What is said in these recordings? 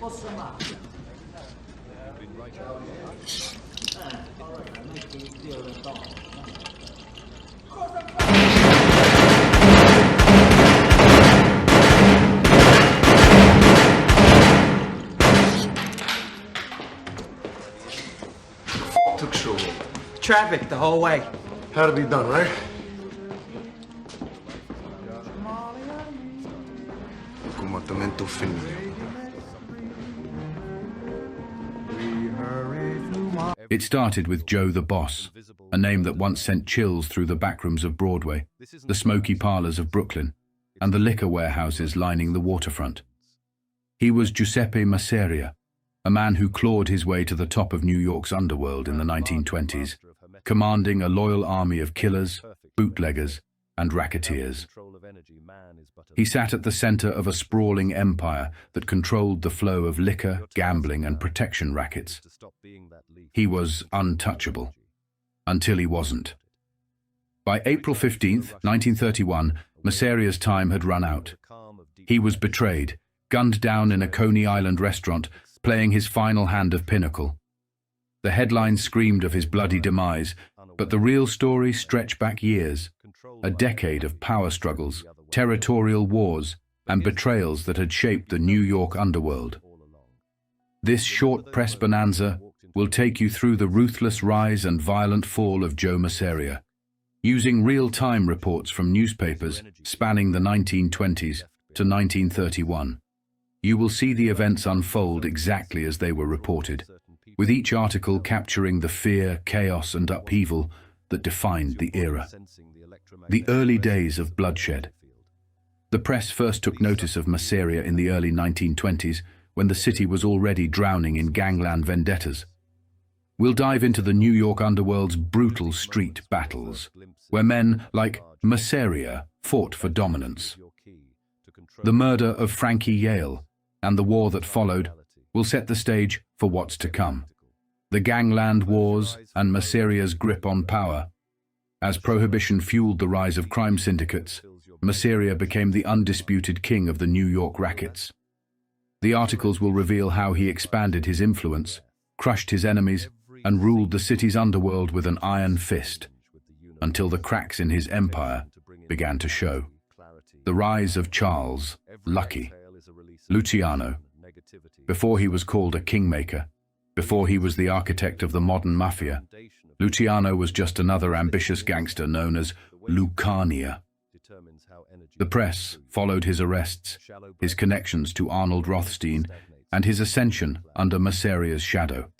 Took so long. Traffic the whole way. Had to be done, right? Combattimento finito. It started with Joe the Boss, a name that once sent chills through the backrooms of Broadway, the smoky parlors of Brooklyn, and the liquor warehouses lining the waterfront. He was Giuseppe Masseria, a man who clawed his way to the top of New York's underworld in the 1920s, commanding a loyal army of killers, bootleggers, and racketeers. He sat at the center of a sprawling empire that controlled the flow of liquor, gambling, and protection rackets. He was untouchable, until he wasn't. By April 15th, 1931, Masseria's time had run out. He was betrayed, gunned down in a Coney Island restaurant, playing his final hand of pinochle. The headlines screamed of his bloody demise, but the real story stretched back years, a decade of power struggles, territorial wars, and betrayals that had shaped the New York underworld. This short press bonanza will take you through the ruthless rise and violent fall of Joe Masseria, using real-time reports from newspapers spanning the 1920s to 1931. You will see the events unfold exactly as they were reported, with each article capturing the fear, chaos, and upheaval that defined the era. The early days of bloodshed. The press first took notice of Masseria in the early 1920s, when the city was already drowning in gangland vendettas. We'll dive into the New York underworld's brutal street battles, where men like Masseria fought for dominance. The murder of Frankie Yale and the war that followed will set the stage for what's to come. The gangland wars and Masseria's grip on power. As prohibition fueled the rise of crime syndicates, Masseria became the undisputed king of the New York rackets. The articles will reveal how he expanded his influence, crushed his enemies, and ruled the city's underworld with an iron fist, until the cracks in his empire began to show. The rise of Charles, Lucky, Luciano. Before he was called a kingmaker, before he was the architect of the modern mafia, Luciano was just another ambitious gangster known as Lucania. The press followed his arrests, his connections to Arnold Rothstein, and his ascension under Masseria's shadow.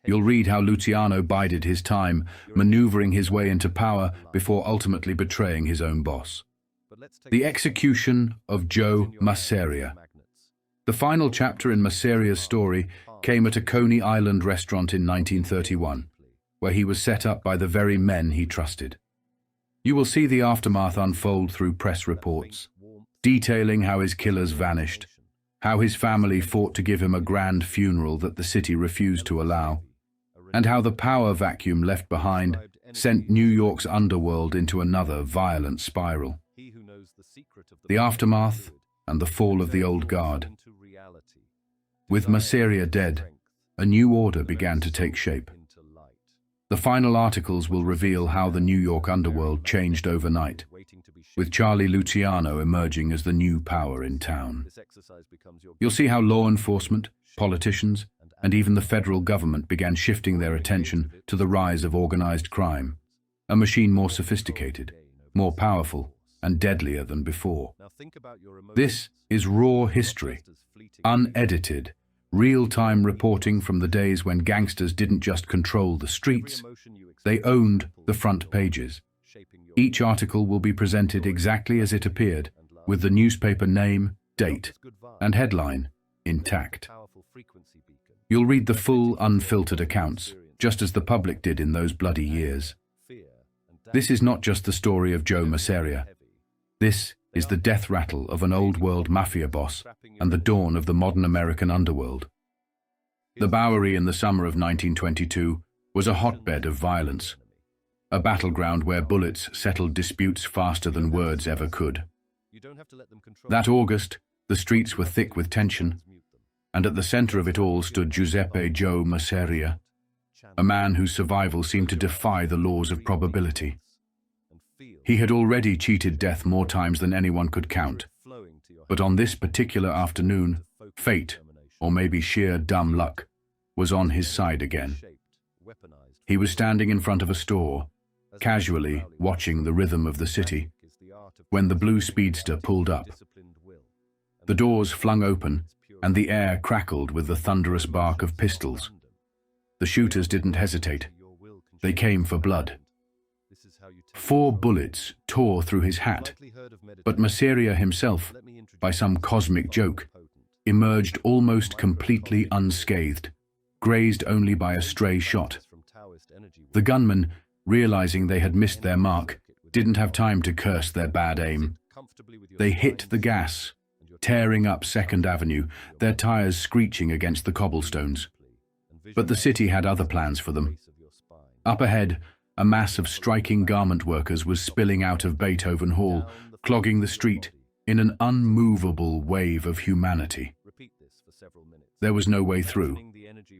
You'll read how Luciano bided his time, maneuvering his way into power before ultimately betraying his own boss. The execution of Joe Masseria. The final chapter in Masseria's story came at a Coney Island restaurant in 1931, where he was set up by the very men he trusted. You will see the aftermath unfold through press reports, detailing how his killers vanished, how his family fought to give him a grand funeral that the city refused to allow, and how the power vacuum left behind sent New York's underworld into another violent spiral. The aftermath and the fall of the old guard. With Masseria dead, a new order began to take shape. The final articles will reveal how the New York underworld changed overnight, with Charlie Luciano emerging as the new power in town. You'll see how law enforcement, politicians, and even the federal government began shifting their attention to the rise of organized crime, a machine more sophisticated, more powerful, and deadlier than before. This is raw history, unedited, real-time reporting from the days when gangsters didn't just control the streets, they owned the front pages. Each article will be presented exactly as it appeared, with the newspaper name, date, and headline intact. You'll read the full, unfiltered accounts, just as the public did in those bloody years. This is not just the story of Joe Masseria. This is the death rattle of an old-world mafia boss and the dawn of the modern American underworld. The Bowery in the summer of 1922 was a hotbed of violence, a battleground where bullets settled disputes faster than words ever could. That August, the streets were thick with tension, and at the center of it all stood Giuseppe Joe Masseria, a man whose survival seemed to defy the laws of probability. He had already cheated death more times than anyone could count, but on this particular afternoon, fate, or maybe sheer dumb luck, was on his side again. He was standing in front of a store, casually watching the rhythm of the city, when the blue speedster pulled up. The doors flung open, and the air crackled with the thunderous bark of pistols. The shooters didn't hesitate. They came for blood. 4 bullets tore through his hat, but Masseria himself, by some cosmic joke, emerged almost completely unscathed, grazed only by a stray shot. The gunmen, realizing they had missed their mark, didn't have time to curse their bad aim. They hit the gas, tearing up 2nd Avenue, their tires screeching against the cobblestones. But the city had other plans for them. Up ahead, a mass of striking garment workers was spilling out of Beethoven Hall, clogging the street in an unmovable wave of humanity. There was no way through,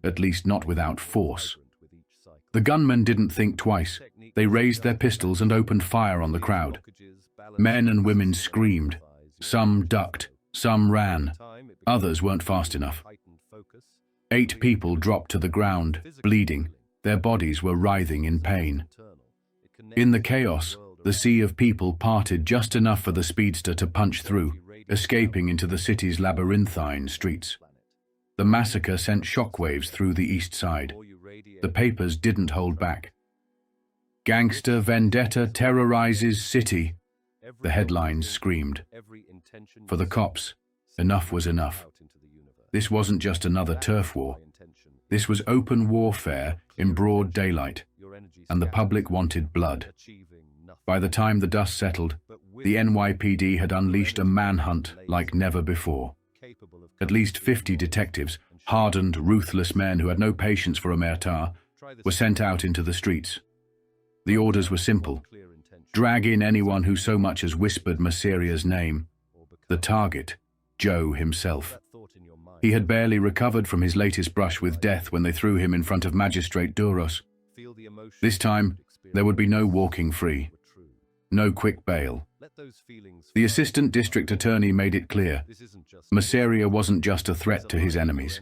at least not without force. The gunmen didn't think twice. They raised their pistols and opened fire on the crowd. Men and women screamed. Some ducked, some ran. Others weren't fast enough. 8 people dropped to the ground, bleeding. Their bodies were writhing in pain. In the chaos, the sea of people parted just enough for the speedster to punch through, escaping into the city's labyrinthine streets. The massacre sent shockwaves through the east side. The papers didn't hold back. "Gangster vendetta terrorizes city," the headlines screamed. For the cops, enough was enough. This wasn't just another turf war. This was open warfare in broad daylight, and the public wanted blood. By the time the dust settled, the NYPD had unleashed a manhunt like never before. At least 50 detectives, hardened, ruthless men who had no patience for omerta, were sent out into the streets. The orders were simple. Drag in anyone who so much as whispered Masseria's name. The target, Joe himself. He had barely recovered from his latest brush with death when they threw him in front of Magistrate Duros. This time, there would be no walking free. No quick bail. The assistant district attorney made it clear. Masseria wasn't just a threat to his enemies.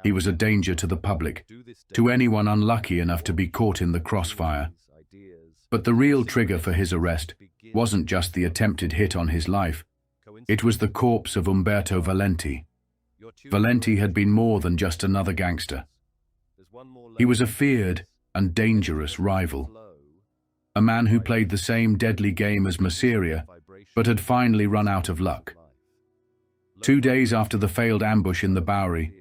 He was a danger to the public, to anyone unlucky enough to be caught in the crossfire. But the real trigger for his arrest wasn't just the attempted hit on his life. It was the corpse of Umberto Valenti. Valenti had been more than just another gangster. He was a feared and dangerous rival. A man who played the same deadly game as Masseria, but had finally run out of luck. 2 days after the failed ambush in the Bowery,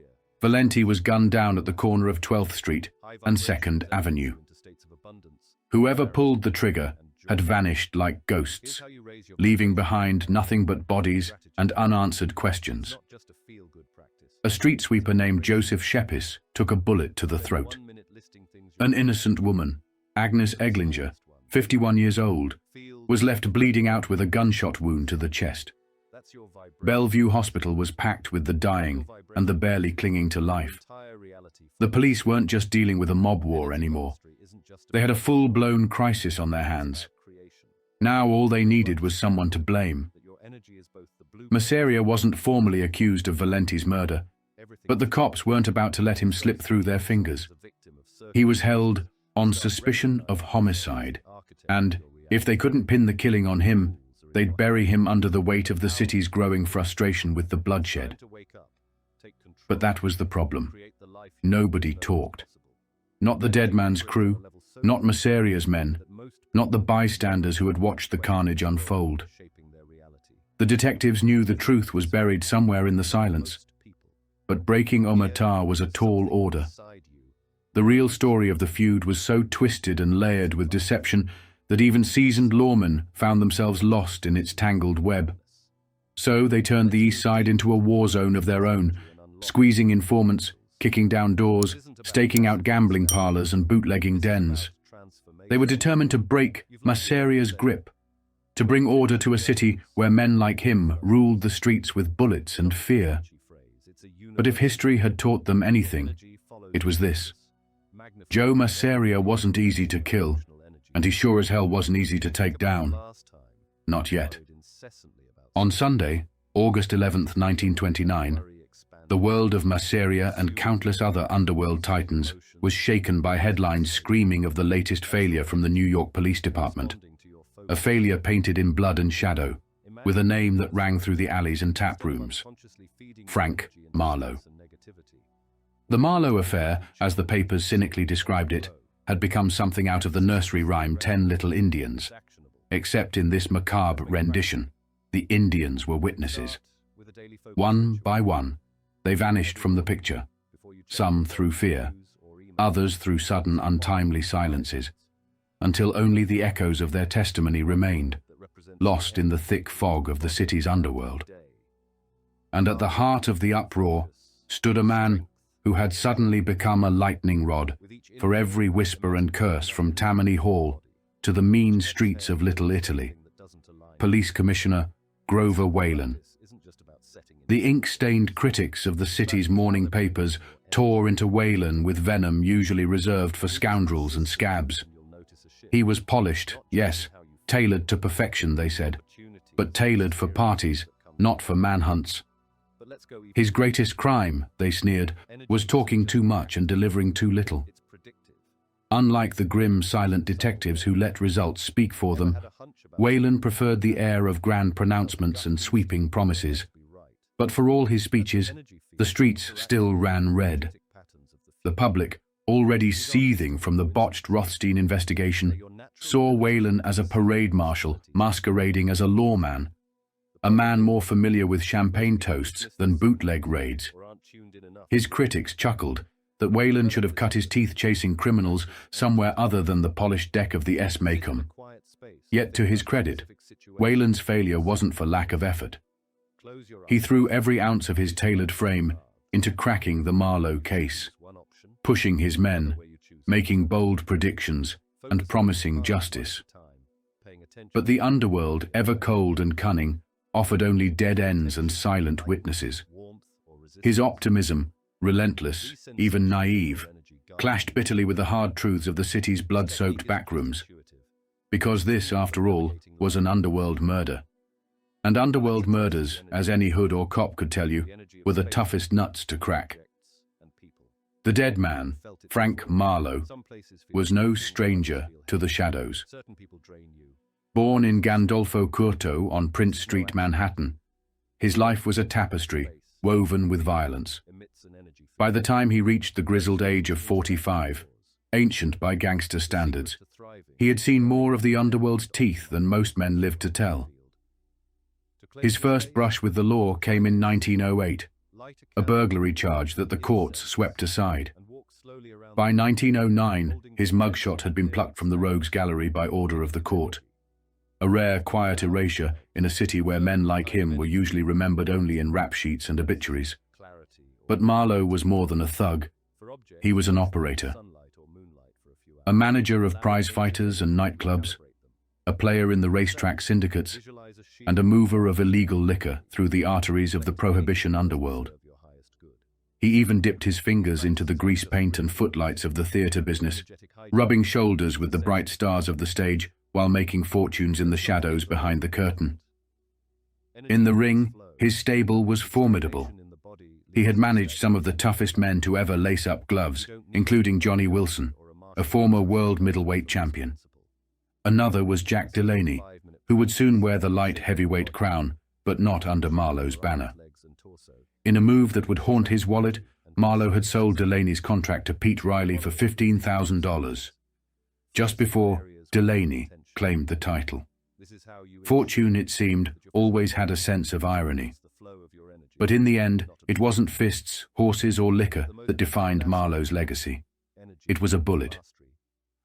Valenti was gunned down at the corner of 12th Street and 2nd Avenue. Whoever pulled the trigger had vanished like ghosts, leaving behind nothing but bodies and unanswered questions. A street sweeper named Joseph Shepis took a bullet to the throat. An innocent woman, Agnes Eglinger, 51 years old, was left bleeding out with a gunshot wound to the chest. Bellevue Hospital was packed with the dying and the barely clinging to life. The police weren't just dealing with a mob war anymore. They had a full-blown crisis on their hands. Now all they needed was someone to blame. Masseria wasn't formally accused of Valenti's murder, but the cops weren't about to let him slip through their fingers. He was held on suspicion of homicide, and if they couldn't pin the killing on him, they'd bury him under the weight of the city's growing frustration with the bloodshed. But that was the problem. Nobody talked. Not the dead man's crew, not Masseria's men, not the bystanders who had watched the carnage unfold. The detectives knew the truth was buried somewhere in the silence, but breaking omerta was a tall order. The real story of the feud was so twisted and layered with deception that even seasoned lawmen found themselves lost in its tangled web. So they turned the East Side into a war zone of their own, squeezing informants, kicking down doors, staking out gambling parlors and bootlegging dens. They were determined to break Masseria's grip, to bring order to a city where men like him ruled the streets with bullets and fear. But if history had taught them anything, it was this. Joe Masseria wasn't easy to kill, and he sure as hell wasn't easy to take down. Not yet. On Sunday, August 11th, 1929, the world of Masseria and countless other underworld titans was shaken by headlines screaming of the latest failure from the New York Police Department. A failure painted in blood and shadow, with a name that rang through the alleys and tap rooms. Frank Marlowe. The Marlowe affair, as the papers cynically described it, had become something out of the nursery rhyme 10 Little Indians. Except in this macabre rendition, the Indians were witnesses. One by one, they vanished from the picture, some through fear, others through sudden untimely silences, until only the echoes of their testimony remained, lost in the thick fog of the city's underworld. And at the heart of the uproar stood a man who had suddenly become a lightning rod for every whisper and curse from Tammany Hall to the mean streets of Little Italy. Police Commissioner Grover Whalen. The ink-stained critics of the city's morning papers tore into Whalen with venom usually reserved for scoundrels and scabs. He was polished, yes, tailored to perfection, they said, but tailored for parties, not for manhunts. His greatest crime, they sneered, was talking too much and delivering too little. Unlike the grim, silent detectives who let results speak for them, Whalen preferred the air of grand pronouncements and sweeping promises. But for all his speeches, the streets still ran red. The public, already seething from the botched Rothstein investigation, saw Whalen as a parade marshal masquerading as a lawman, a man more familiar with champagne toasts than bootleg raids. His critics chuckled that Whalen should have cut his teeth chasing criminals somewhere other than the polished deck of the S. Macomb. Yet to his credit, Whalen's failure wasn't for lack of effort. He threw every ounce of his tailored frame into cracking the Marlowe case, pushing his men, making bold predictions, and promising justice. But the underworld, ever cold and cunning, offered only dead ends and silent witnesses. His optimism, relentless, even naive, clashed bitterly with the hard truths of the city's blood-soaked backrooms. Because this, after all, was an underworld murder. And underworld murders, as any hood or cop could tell you, were the toughest nuts to crack. The dead man, Frank Marlowe, was no stranger to the shadows. Born in Gandolfo Curto on Prince Street, Manhattan, his life was a tapestry woven with violence. By the time he reached the grizzled age of 45, ancient by gangster standards, he had seen more of the underworld's teeth than most men lived to tell. His first brush with the law came in 1908, a burglary charge that the courts swept aside. By 1909, his mugshot had been plucked from the rogues gallery by order of the court. A rare, quiet erasure in a city where men like him were usually remembered only in rap sheets and obituaries. But Marlowe was more than a thug. He was an operator. A manager of prize fighters and nightclubs, a player in the racetrack syndicates, and a mover of illegal liquor through the arteries of the prohibition underworld. He even dipped his fingers into the grease paint and footlights of the theater business, rubbing shoulders with the bright stars of the stage while making fortunes in the shadows behind the curtain. In the ring, his stable was formidable. He had managed some of the toughest men to ever lace up gloves, including Johnny Wilson, a former world middleweight champion. Another was Jack Delaney, who would soon wear the light heavyweight crown, but not under Marlowe's banner. In a move that would haunt his wallet, Marlowe had sold Delaney's contract to Pete Riley for $15,000. Just before, Delaney claimed the title. Fortune, it seemed, always had a sense of irony. But in the end, it wasn't fists, horses, or liquor that defined Marlowe's legacy. It was a bullet.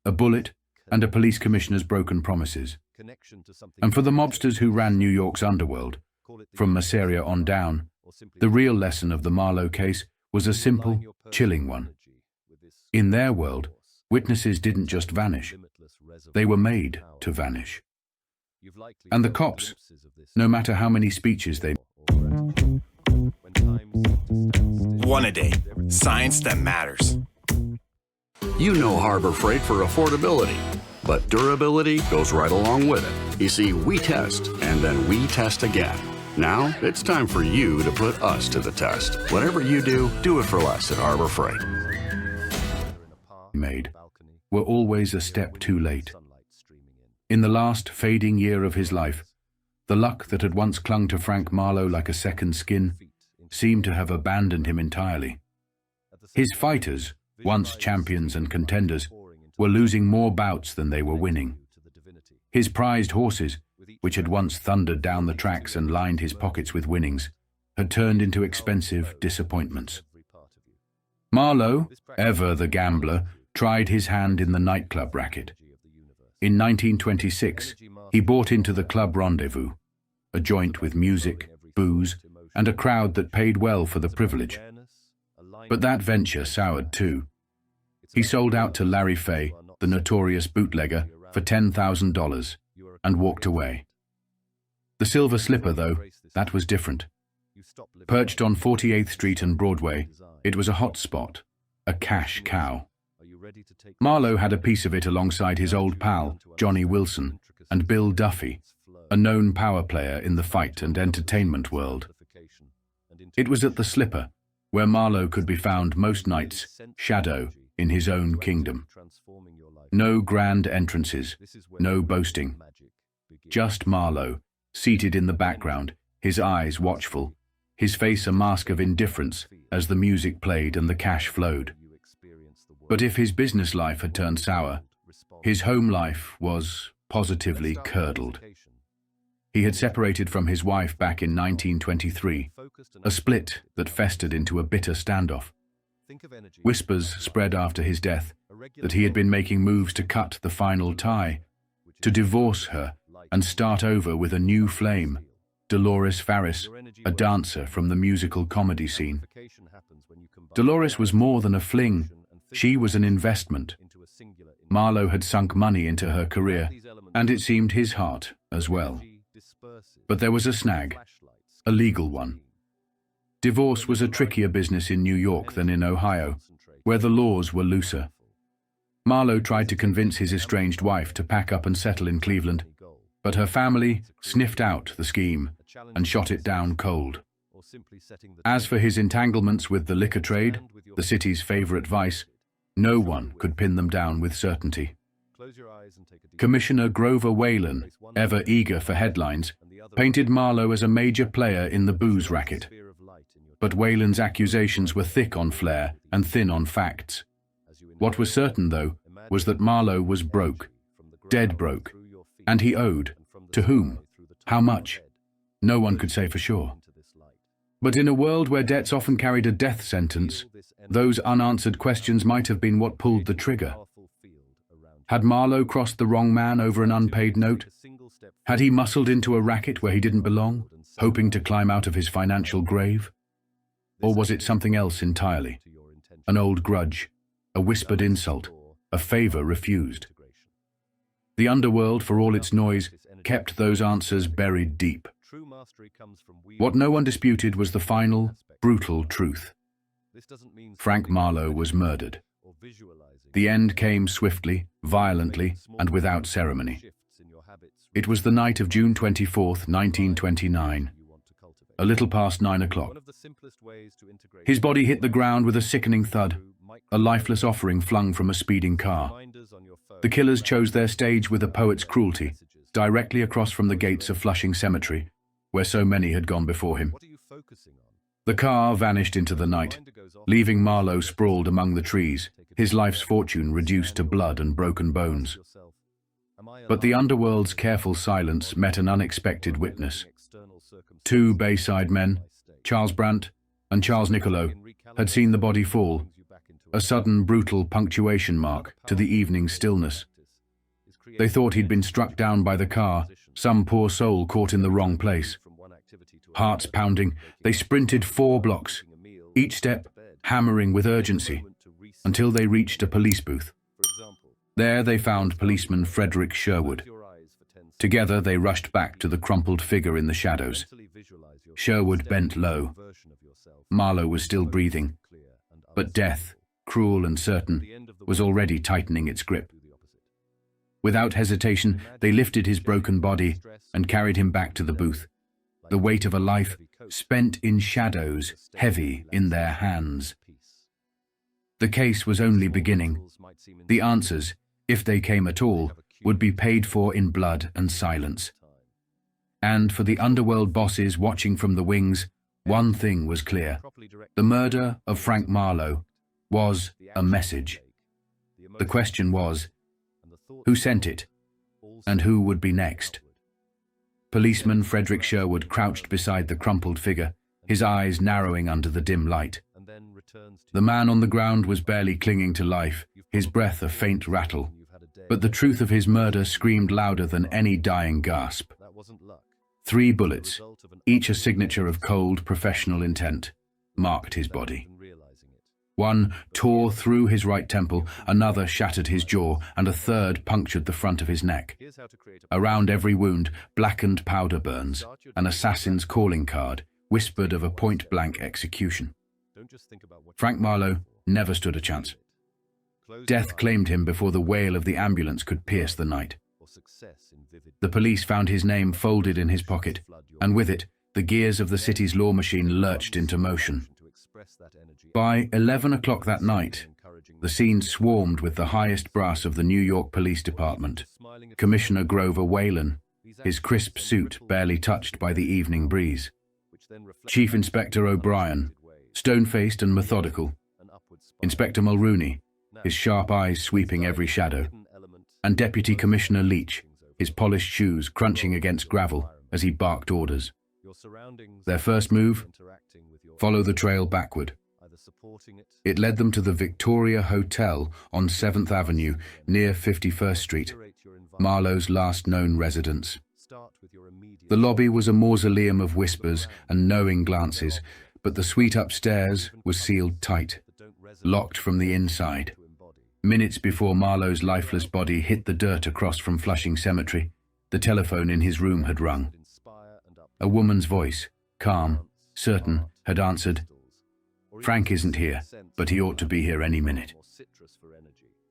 A bullet and a police commissioner's broken promises. And for the mobsters who ran New York's underworld, from Masseria on down, the real lesson of the Marlowe case was a simple, chilling one. In their world, witnesses didn't just vanish. They were made to vanish. And the cops, no matter how many speeches they one a day. Science that matters. You know Harbor Freight for affordability, but durability goes right along with it. You see, we test, and then we test again. Now, it's time for you to put us to the test. Whatever you do, do it for less at Harbor Freight. Made were always a step too late. In the last fading year of his life, the luck that had once clung to Frank Marlowe like a second skin seemed to have abandoned him entirely. His fighters, once champions and contenders, were losing more bouts than they were winning. His prized horses, which had once thundered down the tracks and lined his pockets with winnings, had turned into expensive disappointments. Marlowe, ever the gambler, tried his hand in the nightclub racket. In 1926, he bought into the Club Rendezvous, a joint with music, booze, and a crowd that paid well for the privilege. But that venture soured too. He sold out to Larry Fay, the notorious bootlegger, for $10,000 and walked away. The Silver Slipper, though, that was different. Perched on 48th Street and Broadway, it was a hot spot, a cash cow. Marlowe had a piece of it alongside his old pal, Johnny Wilson, and Bill Duffy, a known power player in the fight and entertainment world. It was at the Slipper, where Marlowe could be found most nights, shadow, in his own kingdom. No grand entrances, no boasting. Just Marlowe, seated in the background, his eyes watchful, his face a mask of indifference as the music played and the cash flowed. But if his business life had turned sour, his home life was positively curdled. He had separated from his wife back in 1923, a split that festered into a bitter standoff. Whispers spread after his death that he had been making moves to cut the final tie, to divorce her and start over with a new flame, Dolores Farris, a dancer from the musical comedy scene. Dolores was more than a fling. She was an investment. Marlowe had sunk money into her career, and it seemed his heart as well. But there was a snag, a legal one. Divorce was a trickier business in New York than in Ohio, where the laws were looser. Marlowe tried to convince his estranged wife to pack up and settle in Cleveland, but her family sniffed out the scheme and shot it down cold. As for his entanglements with the liquor trade, the city's favorite vice, no one could pin them down with certainty. Commissioner Grover Whalen, ever eager for headlines, painted Marlowe as a major player in the booze racket. But Whalen's accusations were thick on flair and thin on facts. What was certain, though, was that Marlowe was broke, dead broke, and he owed. To whom? How much? No one could say for sure. But in a world where debts often carried a death sentence, those unanswered questions might have been what pulled the trigger. Had Marlowe crossed the wrong man over an unpaid note? Had he muscled into a racket where he didn't belong, hoping to climb out of his financial grave? Or was it something else entirely? An old grudge, a whispered insult, a favor refused. The underworld, for all its noise, kept those answers buried deep. What no one disputed was the final, brutal truth. Frank Marlowe was murdered. The end came swiftly, violently, and without ceremony. It was the night of June 24th, 1929, a little past 9 o'clock. His body hit the ground with a sickening thud, a lifeless offering flung from a speeding car. The killers chose their stage with a poet's cruelty, directly across from the gates of Flushing Cemetery, where so many had gone before him. The car vanished into the night, leaving Marlowe sprawled among the trees, his life's fortune reduced to blood and broken bones. But the underworld's careful silence met an unexpected witness. Two Bayside men, Charles Brandt and Charles Niccolo, had seen the body fall, a sudden brutal punctuation mark to the evening stillness. They thought he'd been struck down by the car, some poor soul caught in the wrong place. Hearts pounding, they sprinted 4 blocks, each step hammering with urgency, until they reached a police booth. There they found policeman Frederick Sherwood. Together they rushed back to the crumpled figure in the shadows. Sherwood bent low. Marlowe was still breathing, but death, cruel and certain, was already tightening its grip. Without hesitation, they lifted his broken body and carried him back to the booth, the weight of a life spent in shadows, heavy in their hands. The case was only beginning. The answers, if they came at all, would be paid for in blood and silence. And for the underworld bosses watching from the wings, one thing was clear. The murder of Frank Marlowe was a message. The question was, who sent it, and who would be next? Policeman Frederick Sherwood crouched beside the crumpled figure, his eyes narrowing under the dim light. The man on the ground was barely clinging to life, his breath a faint rattle, but the truth of his murder screamed louder than any dying gasp. 3 bullets, each a signature of cold, professional intent, marked his body. One tore through his right temple, another shattered his jaw, and a third punctured the front of his neck. Around every wound, blackened powder burns, an assassin's calling card, whispered of a point-blank execution. Frank Marlowe never stood a chance. Death claimed him before the wail of the ambulance could pierce the night. The police found his name folded in his pocket, and with it, the gears of the city's law machine lurched into motion. By 11 o'clock that night, the scene swarmed with the highest brass of the New York Police Department. Commissioner Grover Whalen, his crisp suit barely touched by the evening breeze. Chief Inspector O'Brien, stone-faced and methodical. Inspector Mulrooney, his sharp eyes sweeping every shadow. And Deputy Commissioner Leach, his polished shoes crunching against gravel as he barked orders. Their first move? Follow the trail backward. It led them to the Victoria Hotel on 7th Avenue near 51st Street, Marlowe's last known residence. The lobby was a mausoleum of whispers and knowing glances, but the suite upstairs was sealed tight, locked from the inside. Minutes before Marlowe's lifeless body hit the dirt across from Flushing Cemetery, the telephone in his room had rung. A woman's voice, calm, certain, had answered, "Frank isn't here, but he ought to be here any minute."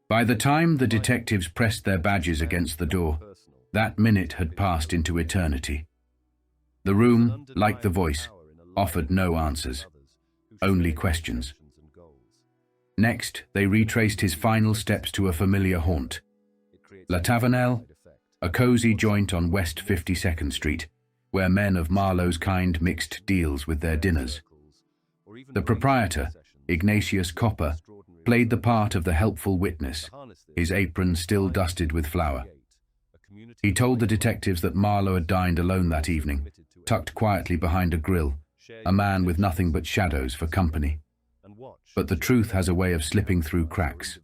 By the time the detectives pressed their badges against the door, that minute had passed into eternity. The room, like the voice, offered no answers, only questions. Next, they retraced his final steps to a familiar haunt. La Tavernelle, a cozy joint on West 52nd Street, where men of Marlowe's kind mixed deals with their dinners. The proprietor, Ignatius Copper, played the part of the helpful witness, his apron still dusted with flour. He told the detectives that Marlowe had dined alone that evening, tucked quietly behind a grill, a man with nothing but shadows for company. But the truth has a way of slipping through cracks.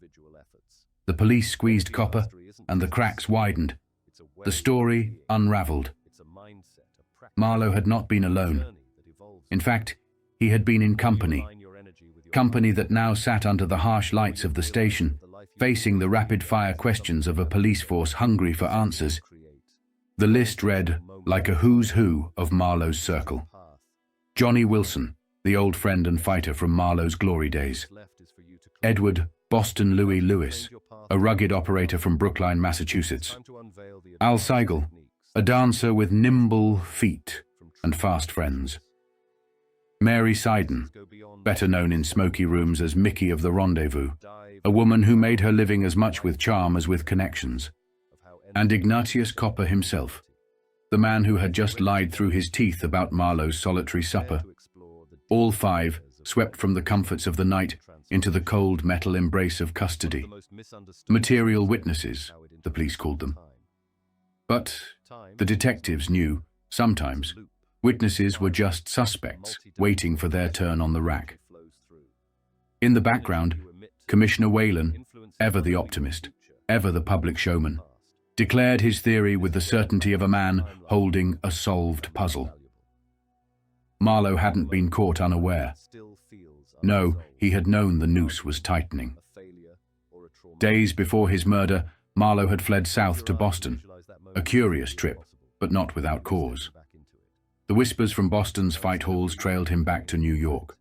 The police squeezed Copper, and the cracks widened. The story unraveled. Marlowe had not been alone. In fact, he had been in company that now sat under the harsh lights of the station, facing the rapid-fire questions of a police force hungry for answers. The list read like a who's who of Marlowe's circle. Johnny Wilson, the old friend and fighter from Marlowe's glory days. Edward Boston Louis Lewis, a rugged operator from Brookline, Massachusetts. Al Seigel, a dancer with nimble feet and fast friends. Mary Seiden, better known in smoky rooms as Mickey of the Rendezvous, a woman who made her living as much with charm as with connections. And Ignatius Copper himself, the man who had just lied through his teeth about Marlowe's solitary supper. All 5 swept from the comforts of the night into the cold metal embrace of custody. Material witnesses, the police called them. But the detectives knew, sometimes, witnesses were just suspects waiting for their turn on the rack. In the background, Commissioner Whalen, ever the optimist, ever the public showman, declared his theory with the certainty of a man holding a solved puzzle. Marlowe hadn't been caught unaware. No, he had known the noose was tightening. Days before his murder, Marlowe had fled south to Boston, a curious trip, but not without cause. The whispers from Boston's fight halls trailed him back to New York.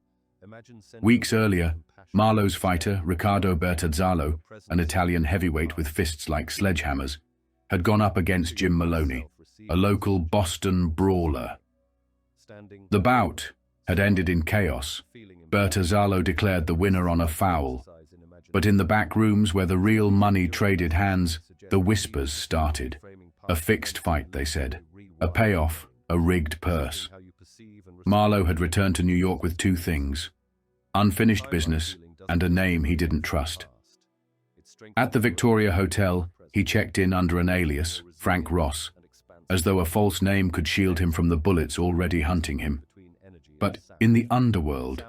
Weeks earlier, Marlowe's fighter, Riccardo Bertazzalo, an Italian heavyweight with fists like sledgehammers, had gone up against Jim Maloney, a local Boston brawler. The bout had ended in chaos. Bertazzalo declared the winner on a foul. But in the back rooms where the real money traded hands, the whispers started. A fixed fight, they said. A payoff, a rigged purse. Marlowe had returned to New York with two things: unfinished business and a name he didn't trust. At the Victoria Hotel, he checked in under an alias, Frank Ross, as though a false name could shield him from the bullets already hunting him. But in the underworld,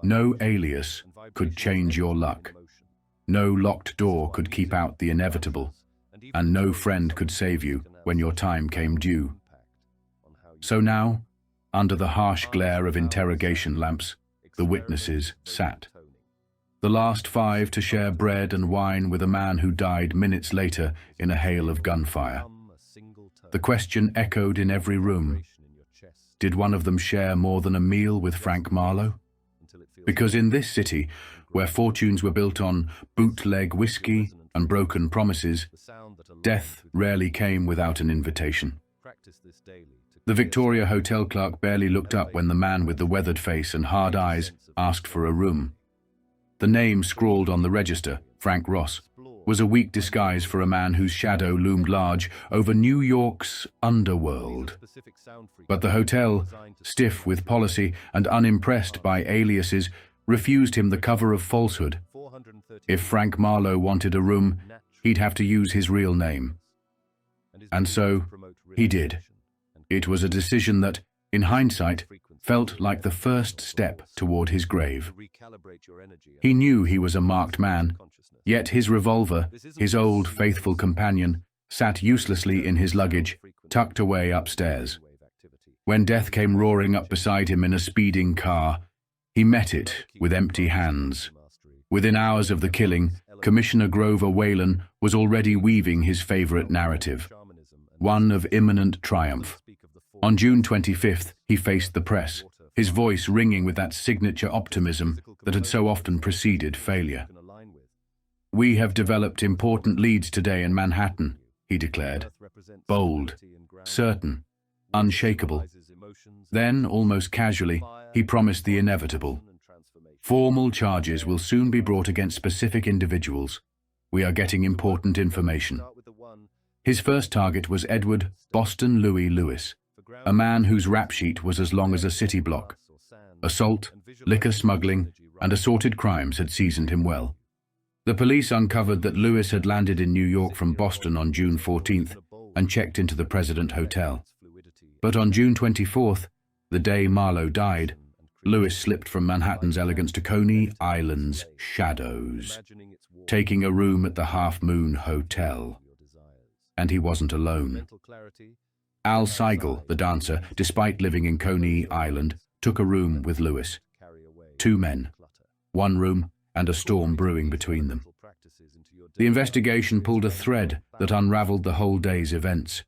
no alias could change your luck. No locked door could keep out the inevitable, and no friend could save you when your time came due. So now, under the harsh glare of interrogation lamps, the witnesses sat. The last five to share bread and wine with a man who died minutes later in a hail of gunfire. The question echoed in every room: did one of them share more than a meal with Frank Marlowe? Because in this city, where fortunes were built on bootleg whiskey and broken promises, death rarely came without an invitation. The Victoria hotel clerk barely looked up when the man with the weathered face and hard eyes asked for a room. The name scrawled on the register, Frank Ross, was a weak disguise for a man whose shadow loomed large over New York's underworld. But the hotel, stiff with policy and unimpressed by aliases, refused him the cover of falsehood. If Frank Marlowe wanted a room, he'd have to use his real name. And so, he did. It was a decision that, in hindsight, felt like the first step toward his grave. He knew he was a marked man, yet his revolver, his old faithful companion, sat uselessly in his luggage, tucked away upstairs. When death came roaring up beside him in a speeding car, he met it with empty hands. Within hours of the killing, Commissioner Grover Whalen was already weaving his favorite narrative, one of imminent triumph. On June 25th, he faced the press, his voice ringing with that signature optimism that had so often preceded failure. "We have developed important leads today in Manhattan," he declared. Bold, certain, unshakable. Then, almost casually, he promised the inevitable. "Formal charges will soon be brought against specific individuals. We are getting important information." His first target was Edward Boston Louis Lewis, a man whose rap sheet was as long as a city block. Assault, liquor smuggling, and assorted crimes had seasoned him well. The police uncovered that Lewis had landed in New York from Boston on June 14th and checked into the President Hotel. But on June 24th, the day Marlowe died, Lewis slipped from Manhattan's elegance to Coney Island's shadows, taking a room at the Half Moon Hotel. And he wasn't alone. Al Seigel, the dancer, despite living in Coney Island, took a room with Lewis. Two men, one room, and a storm brewing between them. The investigation pulled a thread that unraveled the whole day's events.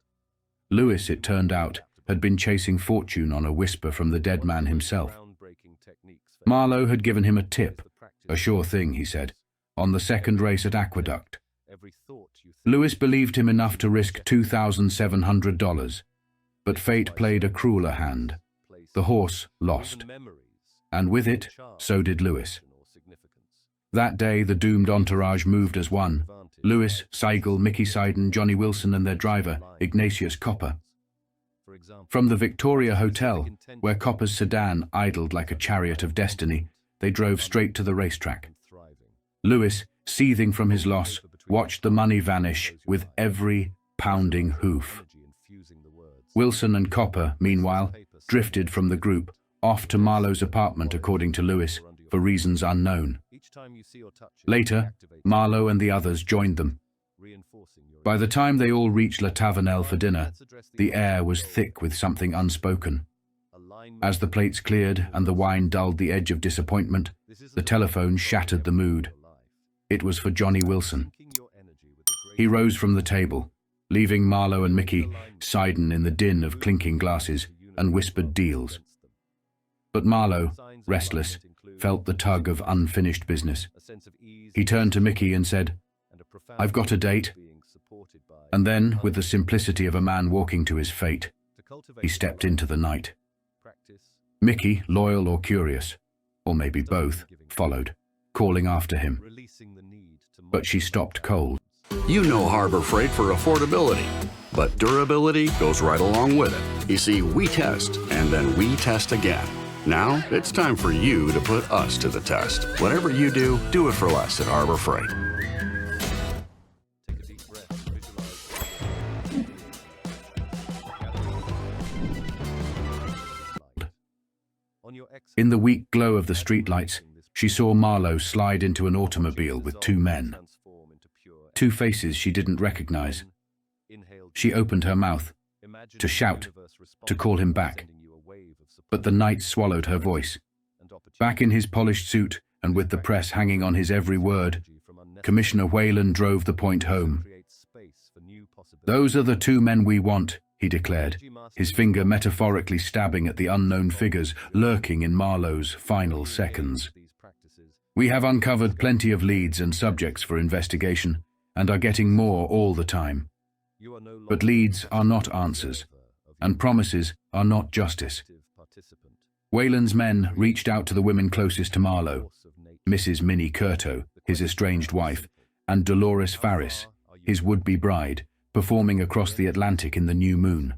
Lewis, it turned out, had been chasing fortune on a whisper from the dead man himself. Marlowe had given him a tip, a sure thing, he said, on the second race at Aqueduct. Lewis believed him enough to risk $2,700, but fate played a crueler hand. The horse lost, and with it, so did Lewis. That day, the doomed entourage moved as one: Lewis, Seigel, Mickey Seiden, Johnny Wilson, and their driver, Ignatius Copper. From the Victoria Hotel, where Copper's sedan idled like a chariot of destiny, they drove straight to the racetrack. Lewis, seething from his loss, watched the money vanish with every pounding hoof. Wilson and Copper, meanwhile, drifted from the group, off to Marlowe's apartment, according to Lewis, for reasons unknown. Later, Marlowe and the others joined them. By the time they all reached La Tavernelle for dinner, the air was thick with something unspoken. As the plates cleared and the wine dulled the edge of disappointment, the telephone shattered the mood. It was for Johnny Wilson. He rose from the table, leaving Marlowe and Mickey Seiden in the din of clinking glasses and whispered deals. But Marlowe, restless, felt the tug of unfinished business. He turned to Mickey and said, "I've got a date." And then, with the simplicity of a man walking to his fate, he stepped into the night. Mickey, loyal or curious, or maybe both, followed, calling after him. But she stopped cold. You know Harbor Freight for affordability, but durability goes right along with it. You see, we test, and then we test again. Now, it's time for you to put us to the test. Whatever you do, do it for less at Harbor Freight. In the weak glow of the streetlights, she saw Marlowe slide into an automobile with two men. Two faces she didn't recognize. She opened her mouth to shout, to call him back. But the night swallowed her voice. Back in his polished suit and with the press hanging on his every word, Commissioner Whalen drove the point home. "Those are the two men we want," he declared, his finger metaphorically stabbing at the unknown figures lurking in Marlowe's final seconds. "We have uncovered plenty of leads and subjects for investigation, and are getting more all the time. But leads are not answers, and promises are not justice." Whalen's men reached out to the women closest to Marlowe, Mrs. Minnie Curto, his estranged wife, and Dolores Farris, his would-be bride, performing across the Atlantic in the new moon.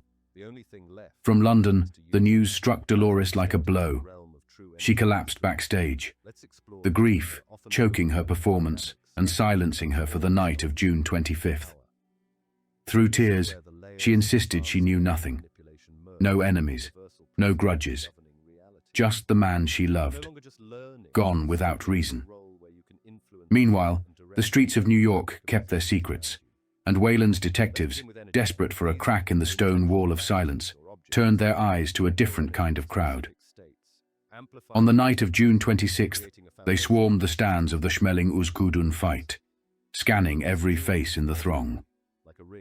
From London, the news struck Dolores like a blow. She collapsed backstage, the grief choking her performance and silencing her for the night of June 25th. Through tears, she insisted she knew nothing. No enemies, no grudges. Just the man she loved, gone without reason. Meanwhile, the streets of New York kept their secrets, and Whalen's detectives, desperate for a crack in the stone wall of silence, turned their eyes to a different kind of crowd. On the night of June 26th, they swarmed the stands of the Schmeling Uskudun fight, scanning every face in the throng.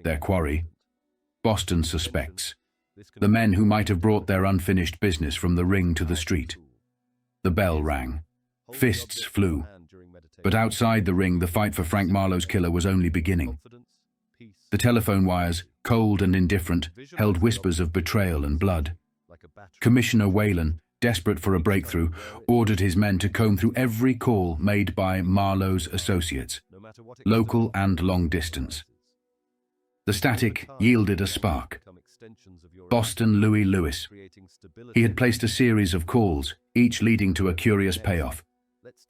Their quarry, Boston suspects, the men who might have brought their unfinished business from the ring to the street. The bell rang. Fists flew. But outside the ring, the fight for Frank Marlowe's killer was only beginning. The telephone wires, cold and indifferent, held whispers of betrayal and blood. Commissioner Whalen, desperate for a breakthrough, ordered his men to comb through every call made by Marlowe's associates, local and long distance. The static yielded a spark. Boston Louis Lewis. He had placed a series of calls, each leading to a curious payoff.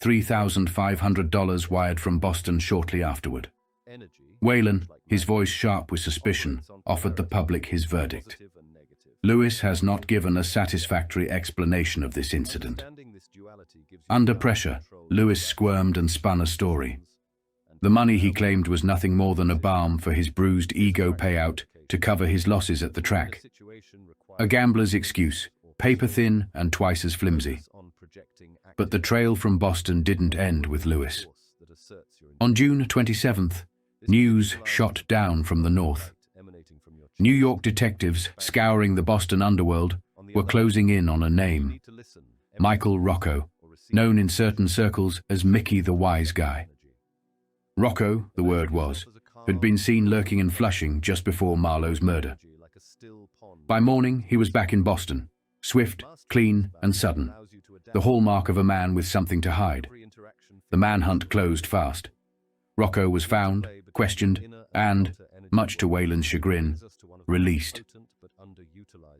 $3,500 wired from Boston shortly afterward. Whalen, his voice sharp with suspicion, offered the public his verdict. Lewis has not given a satisfactory explanation of this incident. Under pressure, Lewis squirmed and spun a story. The money he claimed was nothing more than a balm for his bruised ego payout to cover his losses at the track. A gambler's excuse, paper-thin and twice as flimsy. But the trail from Boston didn't end with Lewis. On June 27th, news shot down from the north. New York detectives scouring the Boston underworld were closing in on a name, Michael Rocco, known in certain circles as Mickey the Wise Guy. Rocco, the word was, had been seen lurking in Flushing just before Marlowe's murder. By morning, he was back in Boston, swift, clean, and sudden, the hallmark of a man with something to hide. The manhunt closed fast. Rocco was found, questioned, and, much to Whalen's chagrin, released.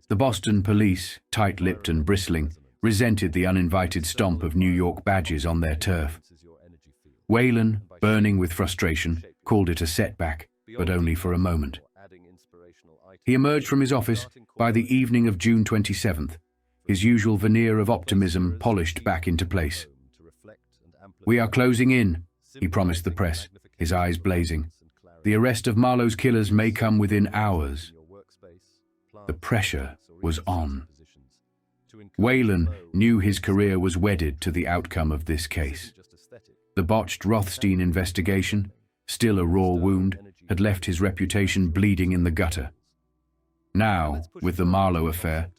The Boston police, tight-lipped and bristling, resented the uninvited stomp of New York badges on their turf. Whalen, burning with frustration, called it a setback, but only for a moment. He emerged from his office by the evening of June 27th, his usual veneer of optimism polished back into place. "We are closing in," he promised the press, his eyes blazing. "The arrest of Marlowe's killers may come within hours." The pressure was on. Whalen knew his career was wedded to the outcome of this case. The botched Rothstein investigation, still a raw wound, had left his reputation bleeding in the gutter. Now, with the Marlowe affair,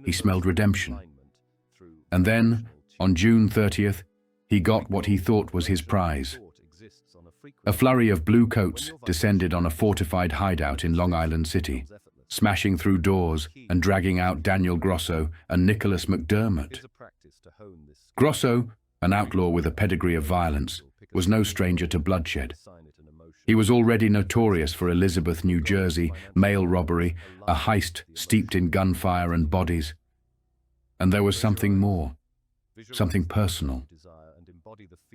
he smelled redemption. And then, On June 30th, he got what he thought was his prize. A flurry of blue coats descended on a fortified hideout in Long Island City, smashing through doors and dragging out Daniel Grosso and Nicholas McDermott. Grosso, an outlaw with a pedigree of violence, was no stranger to bloodshed. He was already notorious for Elizabeth, New Jersey, mail robbery, a heist steeped in gunfire and bodies. And there was something more, something personal.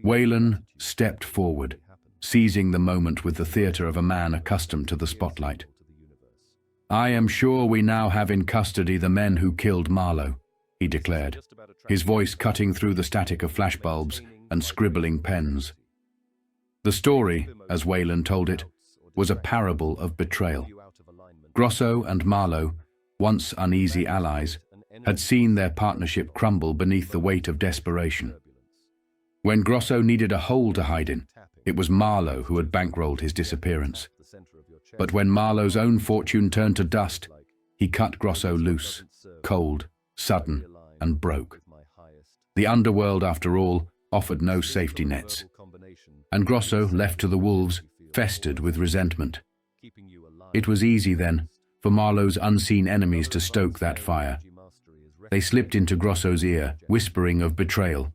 Whalen stepped forward, seizing the moment with the theater of a man accustomed to the spotlight. "I am sure we now have in custody the men who killed Marlowe," he declared, his voice cutting through the static of flashbulbs and scribbling pens. The story, as Whalen told it, was a parable of betrayal. Grosso and Marlowe, once uneasy allies, had seen their partnership crumble beneath the weight of desperation. When Grosso needed a hole to hide in, it was Marlowe who had bankrolled his disappearance. But when Marlowe's own fortune turned to dust, he cut Grosso loose, cold, sudden, and broke. The underworld, after all, offered no safety nets. And Grosso, left to the wolves, festered with resentment. It was easy then for Marlowe's unseen enemies to stoke that fire. They slipped into Grosso's ear, whispering of betrayal.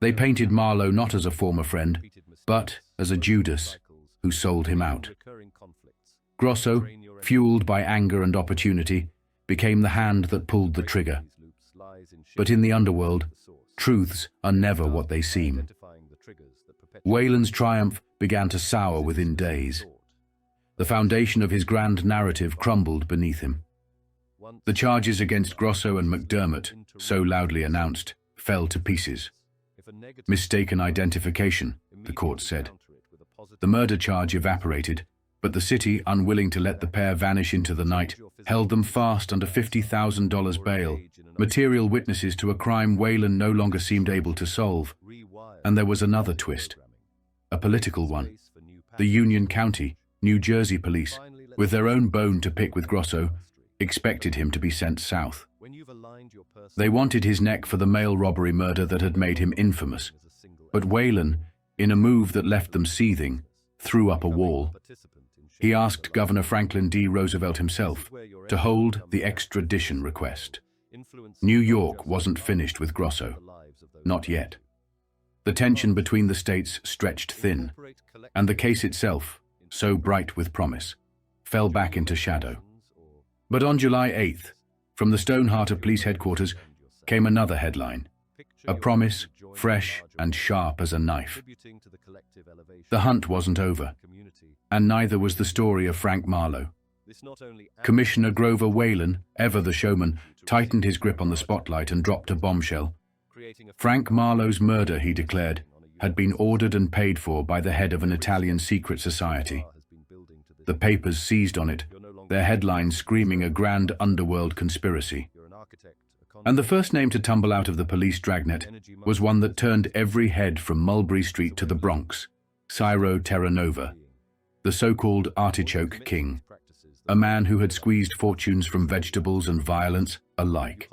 They painted Marlowe not as a former friend, but as a Judas who sold him out. Grosso, fueled by anger and opportunity, became the hand that pulled the trigger. But in the underworld, truths are never what they seem. Whalen's triumph began to sour within days. The foundation of his grand narrative crumbled beneath him. The charges against Grosso and McDermott, so loudly announced, fell to pieces. Mistaken identification, the court said. The murder charge evaporated, but the city, unwilling to let the pair vanish into the night, held them fast under $50,000 bail, material witnesses to a crime Whalen no longer seemed able to solve. And there was another twist, a political one. The Union County, New Jersey police, with their own bone to pick with Grosso, expected him to be sent south. They wanted his neck for the mail robbery murder that had made him infamous. But Whalen, in a move that left them seething, threw up a wall. He asked Governor Franklin D. Roosevelt himself to hold the extradition request. New York wasn't finished with Grosso. Not yet. The tension between the states stretched thin, and the case itself, so bright with promise, fell back into shadow. But on July 8th, from the Stonehearter Police Headquarters came another headline, a promise fresh and sharp as a knife. The hunt wasn't over, and neither was the story of Frank Marlowe. Commissioner Grover Whalen, ever the showman, tightened his grip on the spotlight and dropped a bombshell. Frank Marlowe's murder, he declared, had been ordered and paid for by the head of an Italian secret society. The papers seized on it, their headlines screaming a grand underworld conspiracy. And the first name to tumble out of the police dragnet was one that turned every head from Mulberry Street to the Bronx, Ciro Terranova, the so-called Artichoke King, a man who had squeezed fortunes from vegetables and violence alike.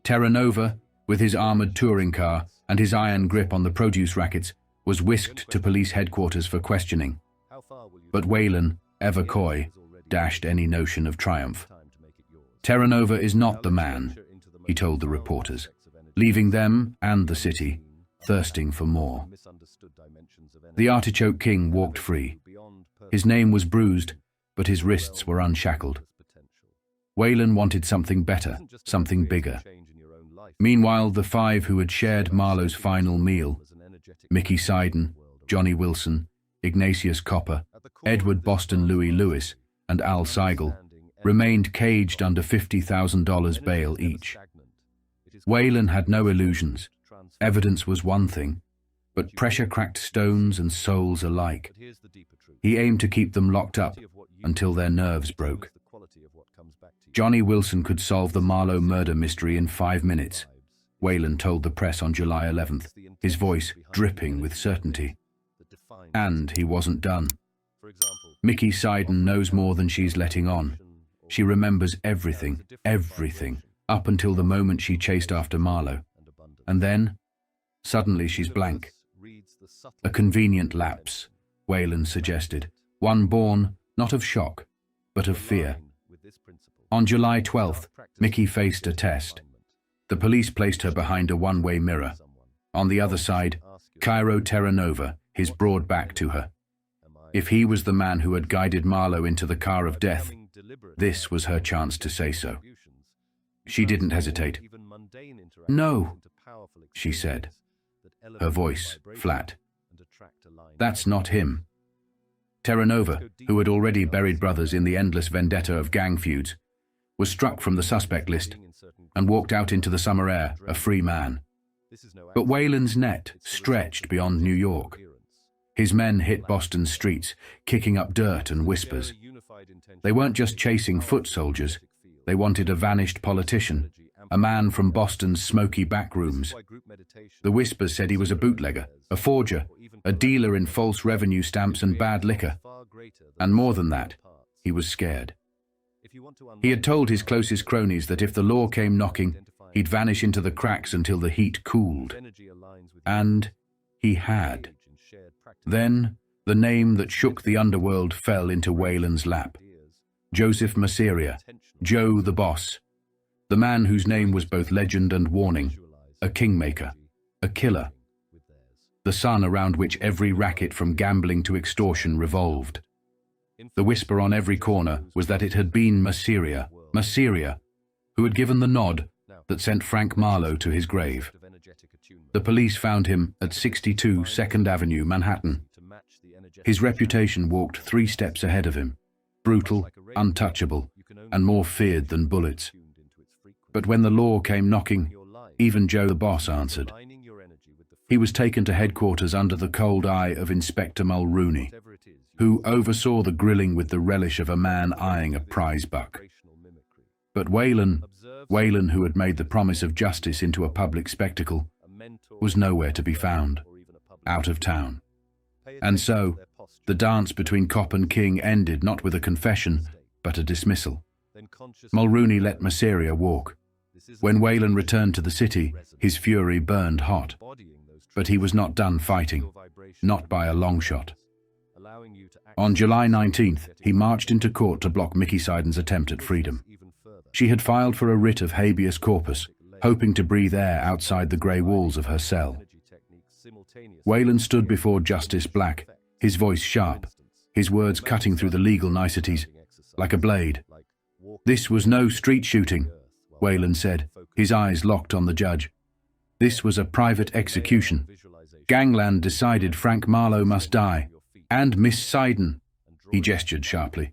Terranova, with his armored touring car and his iron grip on the produce rackets, was whisked to police headquarters for questioning. But Whalen, ever coy, dashed any notion of triumph. Terranova is not the man, he told the reporters, leaving them and the city thirsting for more. The Artichoke King walked free. His name was bruised, but his wrists were unshackled. Whalen wanted something better, something bigger. Meanwhile, the five who had shared Marlowe's final meal, Mickey Seiden, Johnny Wilson, Ignatius Copper, Edward Boston Louis Lewis, and Al Seigel, remained caged under $50,000 bail each. Whalen had no illusions. Evidence was one thing, but pressure cracked stones and souls alike. He aimed to keep them locked up until their nerves broke. Johnny Wilson could solve the Marlowe murder mystery in 5 minutes, Whalen told the press on July 11th, his voice dripping with certainty. And he wasn't done. Mickey Seiden knows more than she's letting on. She remembers everything, everything, up until the moment she chased after Marlowe. And then, suddenly she's blank. A convenient lapse, Wayland suggested. One born, not of shock, but of fear. On July 12th, Mickey faced a test. The police placed her behind a one-way mirror. On the other side, Cairo Terranova, his broad back to her. If he was the man who had guided Marlowe into the car of death, this was her chance to say so. She didn't hesitate. "No," she said, her voice flat. "That's not him." Terranova, who had already buried brothers in the endless vendetta of gang feuds, was struck from the suspect list and walked out into the summer air, a free man. But Wayland's net stretched beyond New York. His men hit Boston's streets, kicking up dirt and whispers. They weren't just chasing foot soldiers. They wanted a vanished politician, a man from Boston's smoky backrooms. The whispers said he was a bootlegger, a forger, a dealer in false revenue stamps and bad liquor. And more than that, he was scared. He had told his closest cronies that if the law came knocking, he'd vanish into the cracks until the heat cooled. And he had. Then, the name that shook the underworld fell into Wayland's lap. Joseph Masseria, Joe the Boss, the man whose name was both legend and warning, a kingmaker, a killer, the sun around which every racket from gambling to extortion revolved. The whisper on every corner was that it had been Masseria, who had given the nod that sent Frank Marlowe to his grave. The police found him at 62 2nd Avenue, Manhattan. His reputation walked 3 steps ahead of him, brutal, untouchable, and more feared than bullets. But when the law came knocking, even Joe the Boss answered. He was taken to headquarters under the cold eye of Inspector Mulrooney, who oversaw the grilling with the relish of a man eyeing a prize buck. But Wayland, who had made the promise of justice into a public spectacle, was nowhere to be found, out of town. And so, the dance between cop and king ended not with a confession, but a dismissal. Mulrooney let Masseria walk. When Wayland returned to the city, his fury burned hot. But he was not done fighting, not by a long shot. On July 19th, he marched into court to block Mickey Siden's attempt at freedom. She had filed for a writ of habeas corpus, hoping to breathe air outside the grey walls of her cell. Wayland stood before Justice Black, his voice sharp, his words cutting through the legal niceties, like a blade. "This was no street shooting," Wayland said, his eyes locked on the judge. "This was a private execution. Gangland decided Frank Marlowe must die. And Miss Siden," he gestured sharply.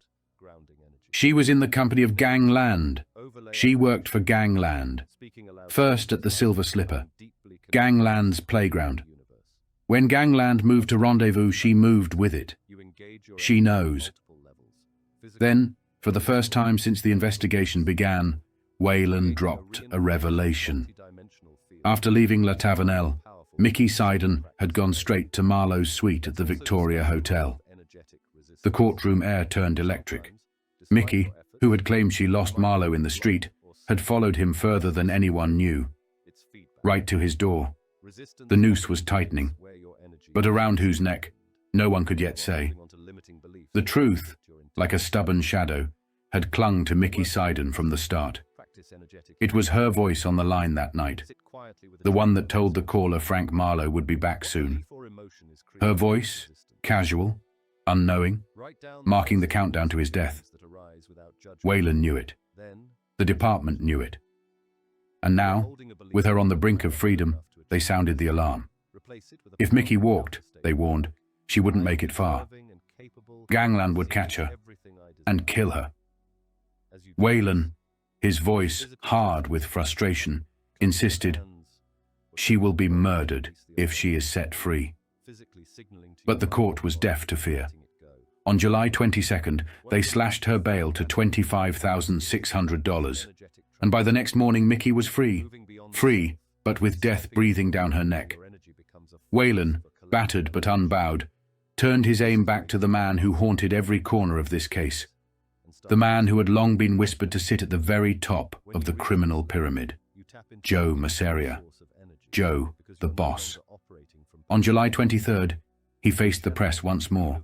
"She was in the company of Gangland. She worked for Gangland. First at the Silver Slipper, Gangland's playground. When Gangland moved to Rendezvous, she moved with it. She knows." Then, for the first time since the investigation began, Wayland dropped a revelation. After leaving La Tavernelle, Mickey Siden had gone straight to Marlowe's suite at the Victoria Hotel. The courtroom air turned electric. Mickey, who had claimed she lost Marlowe in the street, had followed him further than anyone knew, right to his door. The noose was tightening, but around whose neck, no one could yet say. The truth, like a stubborn shadow, had clung to Mickey Siden from the start. It was her voice on the line that night, the one that told the caller Frank Marlowe would be back soon. Her voice, casual, unknowing, marking the countdown to his death. Wayland knew it. The department knew it. And now, with her on the brink of freedom, they sounded the alarm. If Mickey walked, they warned, she wouldn't make it far. Gangland would catch her and kill her. Wayland, his voice hard with frustration, insisted, "She will be murdered if she is set free." But the court was deaf to fear. On July 22nd, they slashed her bail to $25,600, and by the next morning Mickey was free, but with death breathing down her neck. Wayland, battered but unbowed, turned his aim back to the man who haunted every corner of this case, the man who had long been whispered to sit at the very top of the criminal pyramid, Joe Masseria. Joe, the boss. On July 23rd, he faced the press once more.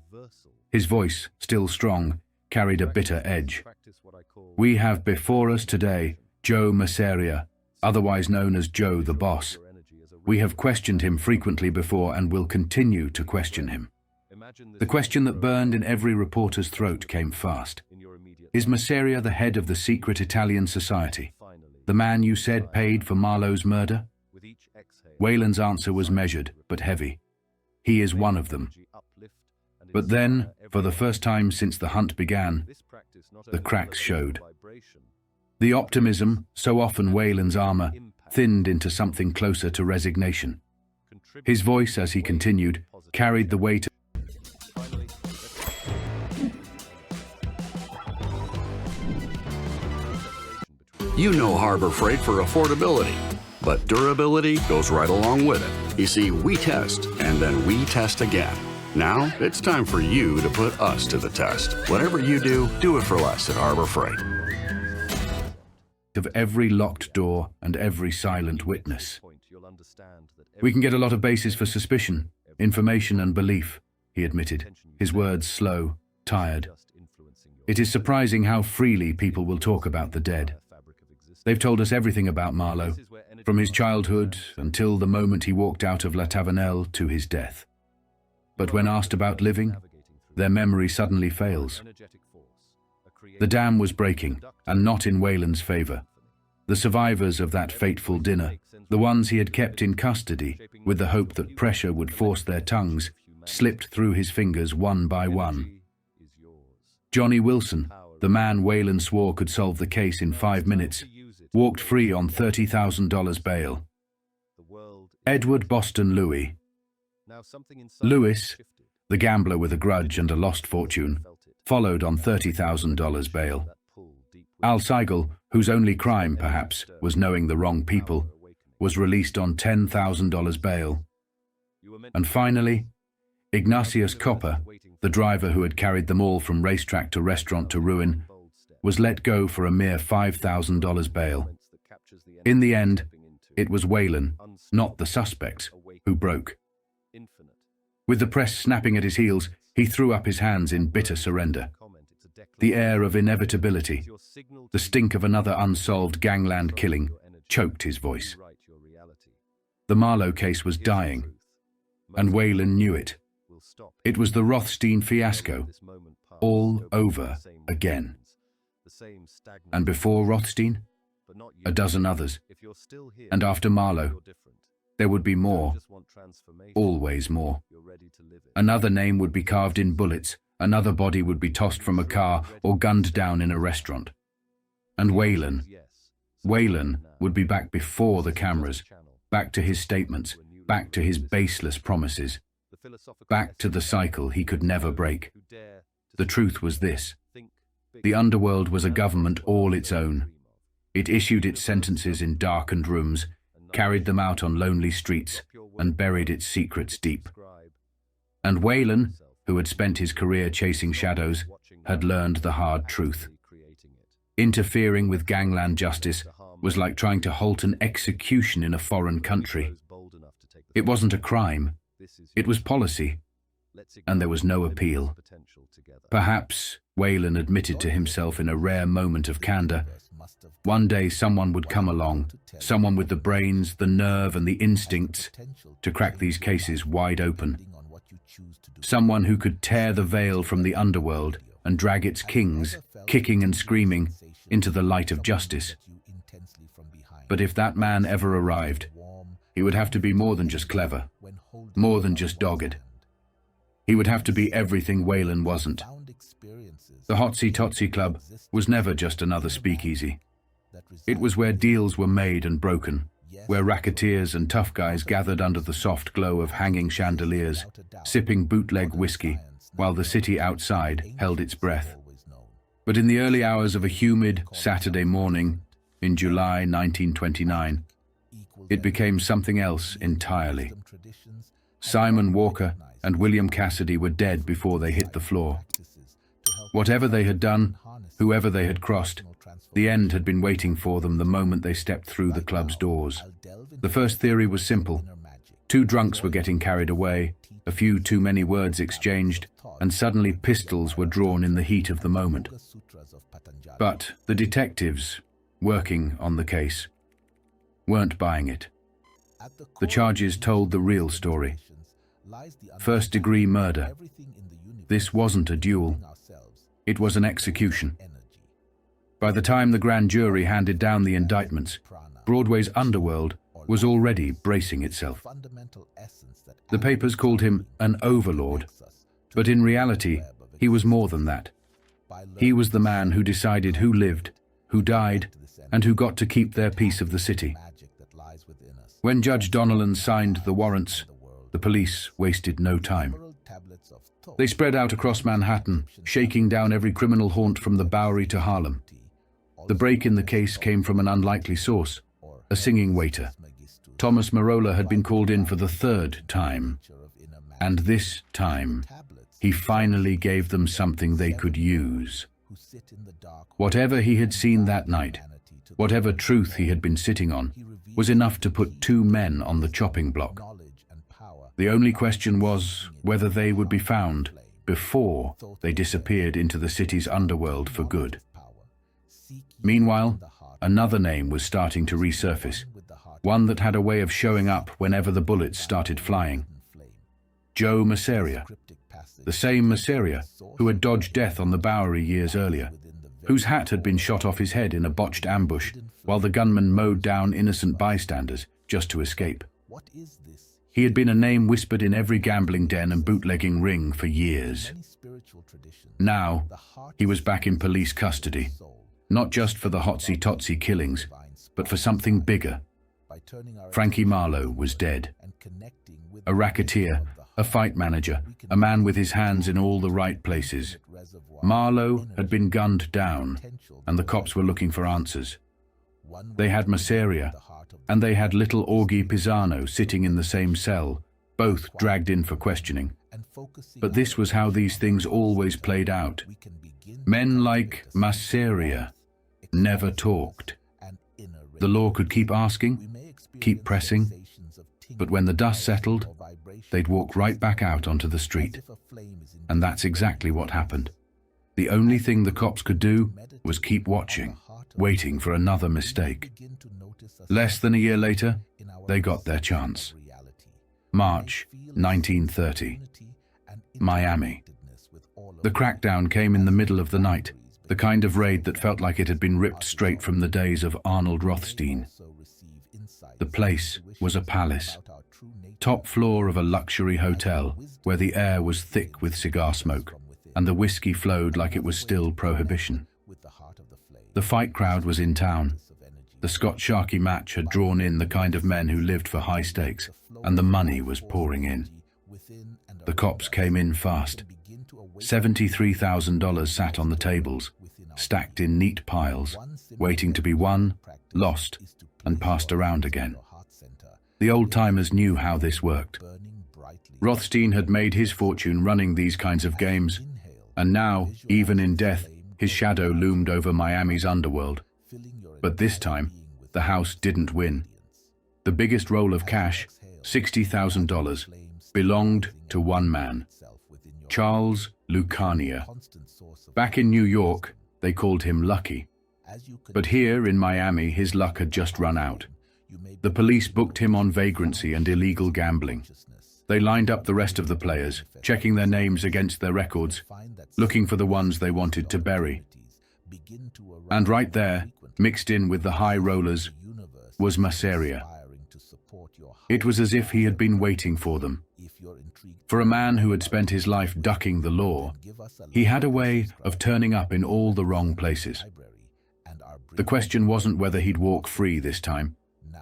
His voice, still strong, carried a bitter edge. "We have before us today Joe Masseria, otherwise known as Joe the boss. We have questioned him frequently before and will continue to question him." The question that burned in every reporter's throat came fast. Is Masseria the head of the secret Italian society? The man you said paid for Marlowe's murder? Wayland's answer was measured, but heavy. He is one of them. But then, for the first time since the hunt began, the cracks showed. The optimism, so often Wayland's armor, thinned into something closer to resignation. His voice, as he continued, carried the weight. You know Harbor Freight for affordability, but durability goes right along with it. You see, we test, and then we test again. Now, it's time for you to put us to the test. Whatever you do it for less at Harbor Freight. Of every locked door and every silent witness. "We can get a lot of bases for suspicion, information and belief," he admitted, his words slow, tired. "It is surprising how freely people will talk about the dead. They've told us everything about Marlowe, from his childhood until the moment he walked out of La Tavernelle to his death. But when asked about living, their memory suddenly fails. The dam was breaking, and not in Wayland's favor. The survivors of that fateful dinner, the ones he had kept in custody with the hope that pressure would force their tongues, slipped through his fingers one by one. Johnny Wilson, the man Wayland swore could solve the case in 5 minutes, walked free on $30,000 bail. Edward Boston Louis, the gambler with a grudge and a lost fortune, followed on $30,000 bail. Al Seigel, whose only crime, perhaps, was knowing the wrong people, was released on $10,000 bail. And finally, Ignatius Copper, the driver who had carried them all from racetrack to restaurant to ruin, was let go for a mere $5,000 bail. In the end, it was Wayland, not the suspects, who broke. With the press snapping at his heels, he threw up his hands in bitter surrender. The air of inevitability, the stink of another unsolved gangland killing, choked his voice. The Marlowe case was dying, and Wayland knew it. It was the Rothstein fiasco, all over again. And before Rothstein, a dozen others. And after Marlowe, there would be more, always more. Another name would be carved in bullets, another body would be tossed from a car or gunned down in a restaurant. And Wayland would be back before the cameras, back to his statements, back to his baseless promises, back to the cycle he could never break. The truth was this: the underworld was a government all its own. It issued its sentences in darkened rooms, carried them out on lonely streets, and buried its secrets deep. And Wayland, who had spent his career chasing shadows, had learned the hard truth. Interfering with gangland justice was like trying to halt an execution in a foreign country. It wasn't a crime, it was policy, and there was no appeal. Perhaps, Wayland admitted to himself in a rare moment of candor, one day someone would come along, someone with the brains, the nerve, and the instincts to crack these cases wide open. Someone who could tear the veil from the underworld and drag its kings, kicking and screaming, into the light of justice. But if that man ever arrived, he would have to be more than just clever, more than just dogged. He would have to be everything Wayland wasn't. The Hotsy Totsy Club was never just another speakeasy. It was where deals were made and broken, where racketeers and tough guys gathered under the soft glow of hanging chandeliers, sipping bootleg whiskey, while the city outside held its breath. But in the early hours of a humid Saturday morning in July 1929, it became something else entirely. Simon Walker and William Cassidy were dead before they hit the floor. Whatever they had done, whoever they had crossed, the end had been waiting for them the moment they stepped through the club's doors. The first theory was simple. Two drunks were getting carried away, a few too many words exchanged, and suddenly pistols were drawn in the heat of the moment. But the detectives, working on the case, weren't buying it. The charges told the real story. First-degree murder. This wasn't a duel. It was an execution. By the time the grand jury handed down the indictments, Broadway's underworld was already bracing itself. The papers called him an overlord, but in reality, he was more than that. He was the man who decided who lived, who died, and who got to keep their piece of the city. When Judge Donnellan signed the warrants, the police wasted no time. They spread out across Manhattan, shaking down every criminal haunt from the Bowery to Harlem. The break in the case came from an unlikely source, a singing waiter. Thomas Marola had been called in for the third time, and this time, he finally gave them something they could use. Whatever he had seen that night, whatever truth he had been sitting on, was enough to put two men on the chopping block. The only question was whether they would be found before they disappeared into the city's underworld for good. Meanwhile, another name was starting to resurface, one that had a way of showing up whenever the bullets started flying. Joe Masseria, the same Masseria who had dodged death on the Bowery years earlier, whose hat had been shot off his head in a botched ambush while the gunman mowed down innocent bystanders just to escape. He had been a name whispered in every gambling den and bootlegging ring for years. Now, he was back in police custody, not just for the hotsy-totsy killings, but for something bigger. Frankie Marlowe was dead. A racketeer, a fight manager, a man with his hands in all the right places. Marlowe had been gunned down, and the cops were looking for answers. They had Masseria, and they had little Augie Pisano sitting in the same cell, both dragged in for questioning. But this was how these things always played out. Men like Masseria never talked. The law could keep asking, keep pressing, but when the dust settled, they'd walk right back out onto the street. And that's exactly what happened. The only thing the cops could do was keep watching, waiting for another mistake. Less than a year later, they got their chance. March 1930. Miami. The crackdown came in the middle of the night, the kind of raid that felt like it had been ripped straight from the days of Arnold Rothstein. The place was a palace, top floor of a luxury hotel where the air was thick with cigar smoke and the whiskey flowed like it was still prohibition. The fight crowd was in town. The Scott Sharkey match had drawn in the kind of men who lived for high stakes, and the money was pouring in. The cops came in fast. $73,000 sat on the tables, stacked in neat piles, waiting to be won, lost, and passed around again. The old-timers knew how this worked. Rothstein had made his fortune running these kinds of games, and now, even in death, his shadow loomed over Miami's underworld. But this time, the house didn't win. The biggest roll of cash, $60,000, belonged to one man, Charles Lucania. Back in New York, they called him Lucky. But here in Miami, his luck had just run out. The police booked him on vagrancy and illegal gambling. They lined up the rest of the players, checking their names against their records, looking for the ones they wanted to bury. And right there, mixed in with the high rollers, was Masseria. It was as if he had been waiting for them. For a man who had spent his life ducking the law, he had a way of turning up in all the wrong places. The question wasn't whether he'd walk free this time.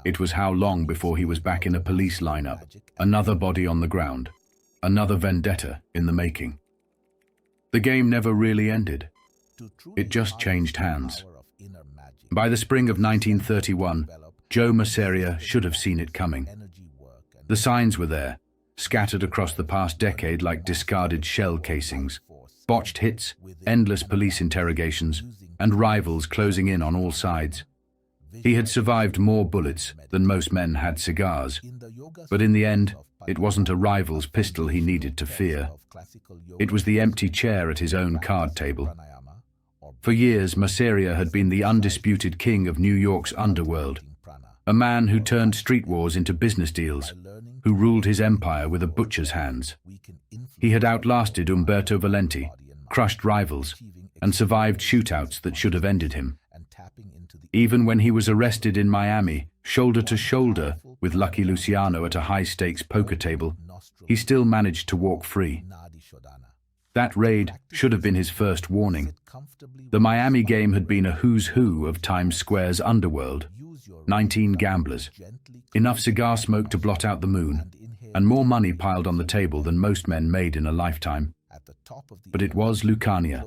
It was how long before he was back in a police lineup, another body on the ground, another vendetta in the making. The game never really ended. It just changed hands. By the spring of 1931, Joe Masseria should have seen it coming. The signs were there, scattered across the past decade like discarded shell casings, botched hits, endless police interrogations, and rivals closing in on all sides. He had survived more bullets than most men had cigars, but in the end, it wasn't a rival's pistol he needed to fear. It was the empty chair at his own card table. For years, Masseria had been the undisputed king of New York's underworld, a man who turned street wars into business deals, who ruled his empire with a butcher's hands. He had outlasted Umberto Valenti, crushed rivals, and survived shootouts that should have ended him. Even when he was arrested in Miami, shoulder to shoulder with Lucky Luciano at a high-stakes poker table, he still managed to walk free. That raid should have been his first warning. The Miami game had been a who's who of Times Square's underworld. 19 gamblers, enough cigar smoke to blot out the moon, and more money piled on the table than most men made in a lifetime. But it was Lucania,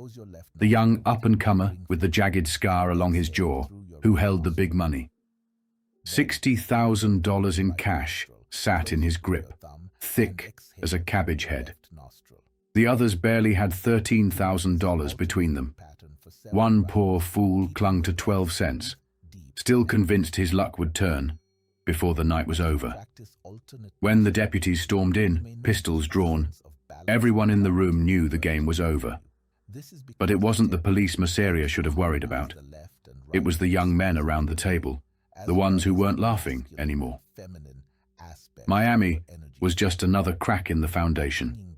the young up-and-comer with the jagged scar along his jaw, who held the big money. $60,000 in cash sat in his grip, thick as a cabbage head. The others barely had $13,000 between them. One poor fool clung to 12 cents, still convinced his luck would turn before the night was over. When the deputies stormed in, pistols drawn, everyone in the room knew the game was over. But it wasn't the police Masseria should have worried about. It was the young men around the table, the ones who weren't laughing anymore. Miami was just another crack in the foundation.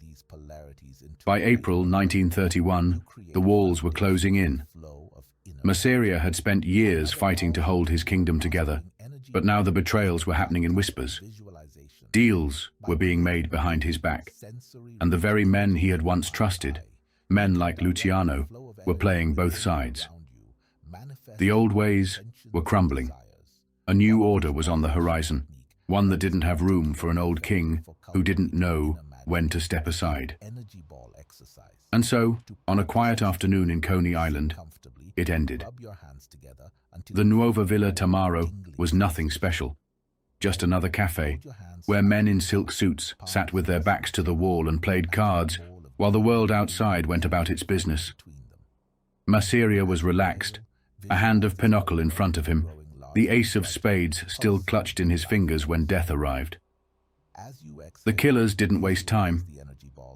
By April 1931, the walls were closing in. Masseria had spent years fighting to hold his kingdom together, but now the betrayals were happening in whispers. Deals were being made behind his back, and the very men he had once trusted, men like Luciano, were playing both sides. The old ways were crumbling. A new order was on the horizon, one that didn't have room for an old king who didn't know when to step aside. And so, on a quiet afternoon in Coney Island, it ended. The Nuova Villa Tamaro was nothing special, just another cafe, where men in silk suits sat with their backs to the wall and played cards, while the world outside went about its business. Masseria was relaxed, a hand of pinochle in front of him, the ace of spades still clutched in his fingers when death arrived. The killers didn't waste time.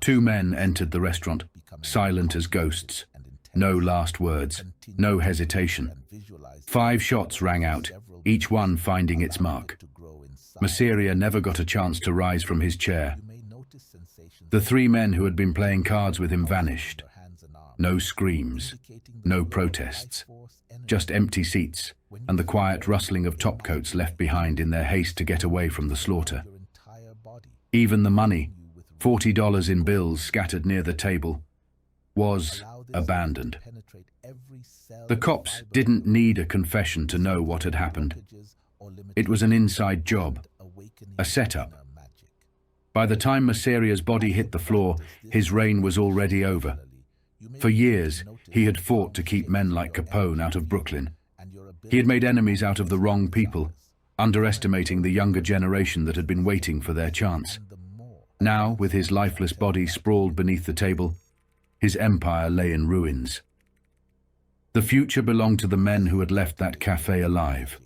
2 men entered the restaurant, silent as ghosts. No last words, no hesitation. 5 shots rang out, each one finding its mark. Masseria never got a chance to rise from his chair. The 3 men who had been playing cards with him vanished. No screams, no protests, just empty seats and the quiet rustling of topcoats left behind in their haste to get away from the slaughter. Even the money, $40 in bills scattered near the table, was abandoned. The cops didn't need a confession to know what had happened. It was an inside job, a setup. By the time Masseria's body hit the floor, his reign was already over. For years, he had fought to keep men like Capone out of Brooklyn. He had made enemies out of the wrong people, underestimating the younger generation that had been waiting for their chance. Now, with his lifeless body sprawled beneath the table, his empire lay in ruins. The future belonged to the men who had left that cafe alive.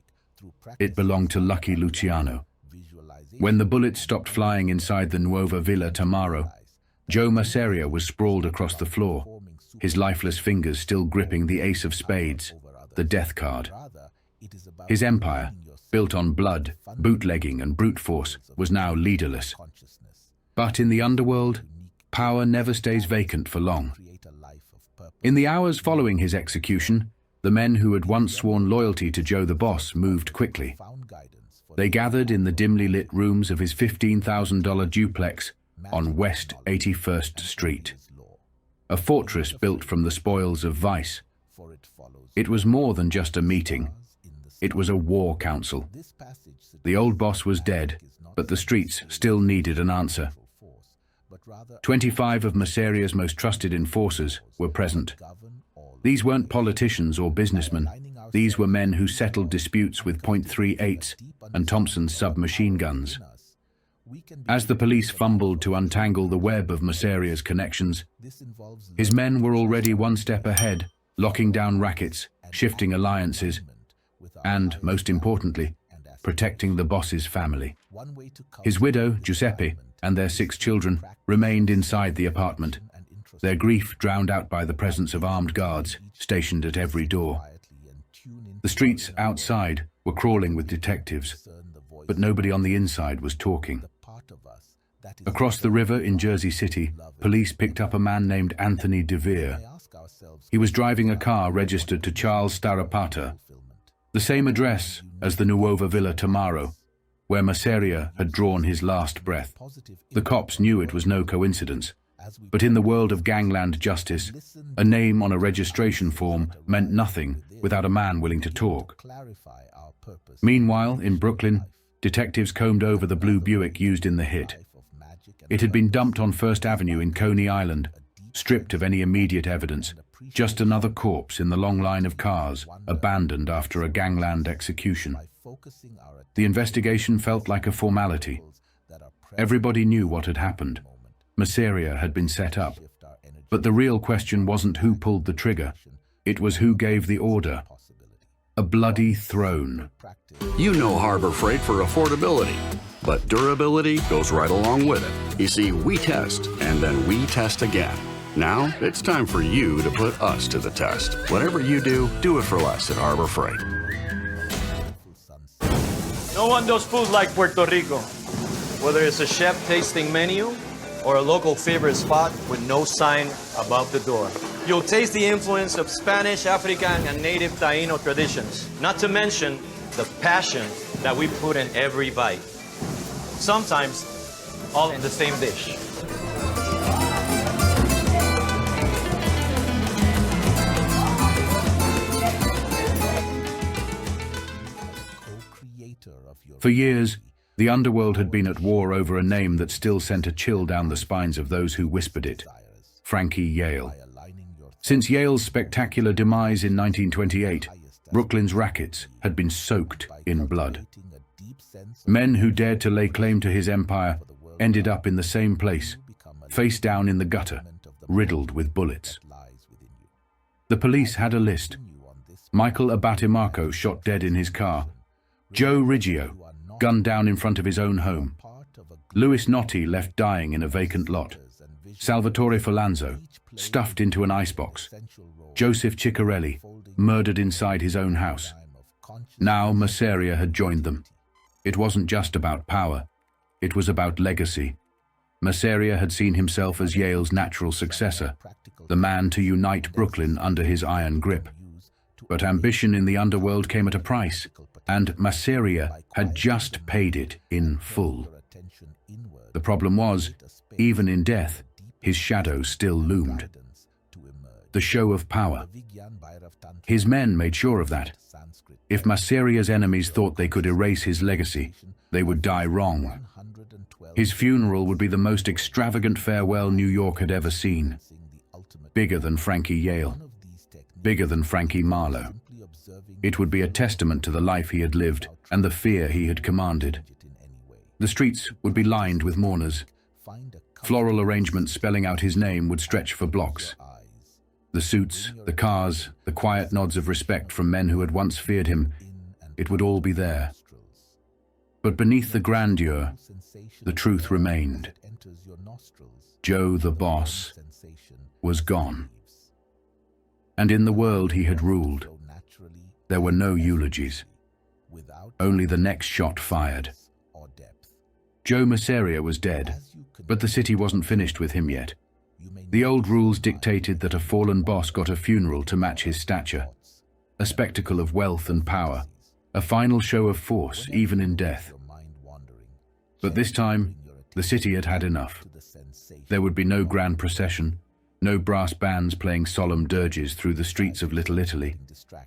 It belonged to Lucky Luciano. When the bullets stopped flying inside the Nuova Villa Tamaro, Joe Masseria was sprawled across the floor, his lifeless fingers still gripping the ace of spades, the death card. His empire, built on blood, bootlegging and brute force, was now leaderless. But in the underworld, power never stays vacant for long. In the hours following his execution, the men who had once sworn loyalty to Joe the Boss moved quickly. They gathered in the dimly lit rooms of his $15,000 duplex on West 81st Street, a fortress built from the spoils of vice. It was more than just a meeting. It was a war council. The old boss was dead, but the streets still needed an answer. 25 of Masseria's most trusted enforcers were present. These weren't politicians or businessmen. These were men who settled disputes with .38s and Thompson's submachine guns. As the police fumbled to untangle the web of Masseria's connections, his men were already one step ahead, locking down rackets, shifting alliances. and, most importantly, protecting the boss's family. His widow, Giuseppe, and their 6 children remained inside the apartment, their grief drowned out by the presence of armed guards stationed at every door. The streets outside were crawling with detectives, but nobody on the inside was talking. Across the river in Jersey City, police picked up a man named Anthony DeVere. He was driving a car registered to Charles Starapata, the same address as the Nuova Villa Tamaro, where Masseria had drawn his last breath. The cops knew it was no coincidence, but in the world of gangland justice, a name on a registration form meant nothing without a man willing to talk. Meanwhile, in Brooklyn, detectives combed over the blue Buick used in the hit. It had been dumped on First Avenue in Coney Island, stripped of any immediate evidence, just another corpse in the long line of cars abandoned after a gangland execution. The investigation felt like a formality. Everybody knew what had happened. Masseria had been set up. But the real question wasn't who pulled the trigger. It was who gave the order. A bloody throne. You know Harbor Freight for affordability, but durability goes right along with it. You see, we test, and then we test again. Now, it's time for you to put us to the test. Whatever you do it for less at Harbor Freight. No one does food like Puerto Rico. Whether it's a chef tasting menu or a local favorite spot with no sign above the door. You'll taste the influence of Spanish, African, and native Taino traditions, not to mention the passion that we put in every bite. Sometimes, all in the same dish. For years, the underworld had been at war over a name that still sent a chill down the spines of those who whispered it: Frankie Yale. Since Yale's spectacular demise in 1928, Brooklyn's rackets had been soaked in blood. Men who dared to lay claim to his empire ended up in the same place, face down in the gutter, riddled with bullets. The police had a list. Michael Abatimarco shot dead in his car. Joe Riggio, gunned down in front of his own home. Louis Notti left dying in a vacant lot. Salvatore Folanzo, stuffed into an icebox. Joseph Ciccarelli, murdered inside his own house. Now Masseria had joined them. It wasn't just about power. It was about legacy. Masseria had seen himself as Yale's natural successor, the man to unite Brooklyn under his iron grip. But ambition in the underworld came at a price, and Masseria had just paid it in full. The problem was, even in death, his shadow still loomed. The show of power. His men made sure of that. If Masseria's enemies thought they could erase his legacy, they would die wrong. His funeral would be the most extravagant farewell New York had ever seen. Bigger than Frankie Yale. Bigger than Frankie Marlowe. It would be a testament to the life he had lived and the fear he had commanded. The streets would be lined with mourners. Floral arrangements spelling out his name would stretch for blocks. The suits, the cars, the quiet nods of respect from men who had once feared him, it would all be there. But beneath the grandeur, the truth remained. Joe the boss was gone. And in the world he had ruled, there were no eulogies. Only the next shot fired. Joe Masseria was dead, but the city wasn't finished with him yet. The old rules dictated that a fallen boss got a funeral to match his stature, a spectacle of wealth and power, a final show of force even in death. But this time, the city had had enough. There would be no grand procession, no brass bands playing solemn dirges through the streets of Little Italy,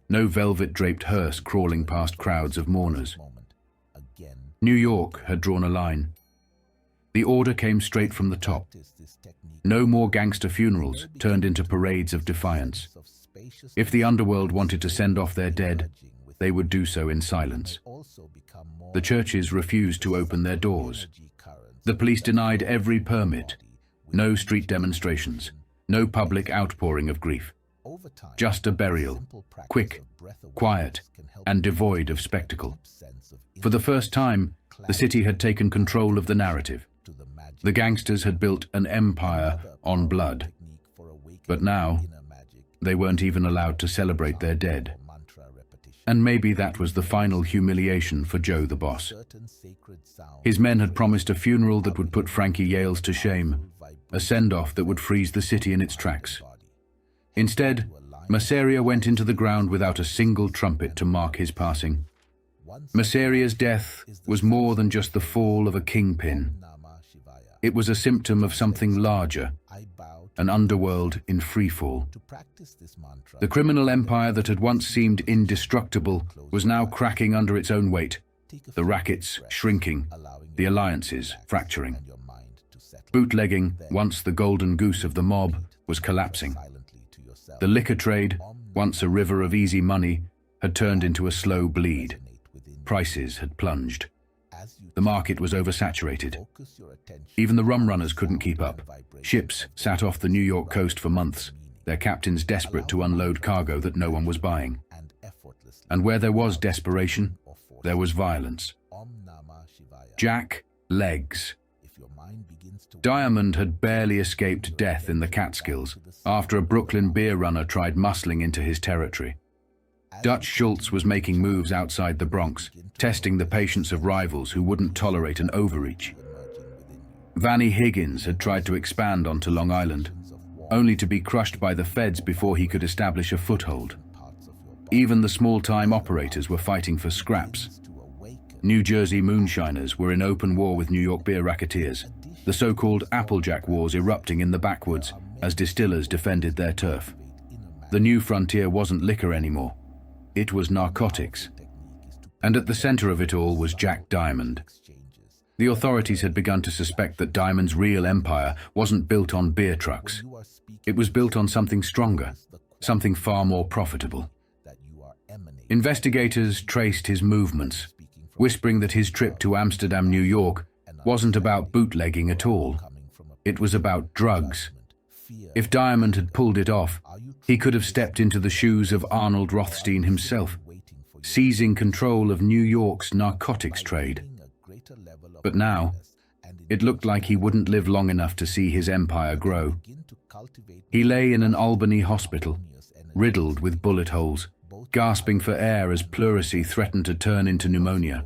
no velvet-draped hearse crawling past crowds of mourners. New York had drawn a line. The order came straight from the top. No more gangster funerals turned into parades of defiance. If the underworld wanted to send off their dead, they would do so in silence. The churches refused to open their doors. The police denied every permit. No street demonstrations. No public outpouring of grief. Just a burial, quick, quiet, and devoid of spectacle. For the first time, the city had taken control of the narrative. The gangsters had built an empire on blood. But now, they weren't even allowed to celebrate their dead. And maybe that was the final humiliation for Joe the boss. His men had promised a funeral that would put Frankie Yales to shame, a send-off that would freeze the city in its tracks. Instead, Masseria went into the ground without a single trumpet to mark his passing. Masseria's death was more than just the fall of a kingpin. It was a symptom of something larger, an underworld in freefall. The criminal empire that had once seemed indestructible was now cracking under its own weight, the rackets shrinking, the alliances fracturing. Bootlegging, once the golden goose of the mob, was collapsing. The liquor trade, once a river of easy money, had turned into a slow bleed. Prices had plunged. The market was oversaturated. Even the rum runners couldn't keep up. Ships sat off the New York coast for months, their captains desperate to unload cargo that no one was buying. And where there was desperation, there was violence. Jack Legs. Diamond had barely escaped death in the Catskills after a Brooklyn beer runner tried muscling into his territory. Dutch Schultz was making moves outside the Bronx, testing the patience of rivals who wouldn't tolerate an overreach. Vanny Higgins had tried to expand onto Long Island, only to be crushed by the feds before he could establish a foothold. Even the small-time operators were fighting for scraps. New Jersey moonshiners were in open war with New York beer racketeers, the so-called Applejack Wars erupting in the backwoods as distillers defended their turf. The new frontier wasn't liquor anymore. It was narcotics. And at the center of it all was Jack Diamond. The authorities had begun to suspect that Diamond's real empire wasn't built on beer trucks. It was built on something stronger, something far more profitable. Investigators traced his movements, whispering that his trip to Amsterdam, New York, wasn't about bootlegging at all. It was about drugs. If Diamond had pulled it off, he could have stepped into the shoes of Arnold Rothstein himself, seizing control of New York's narcotics trade. But now, it looked like he wouldn't live long enough to see his empire grow. He lay in an Albany hospital, riddled with bullet holes, gasping for air as pleurisy threatened to turn into pneumonia.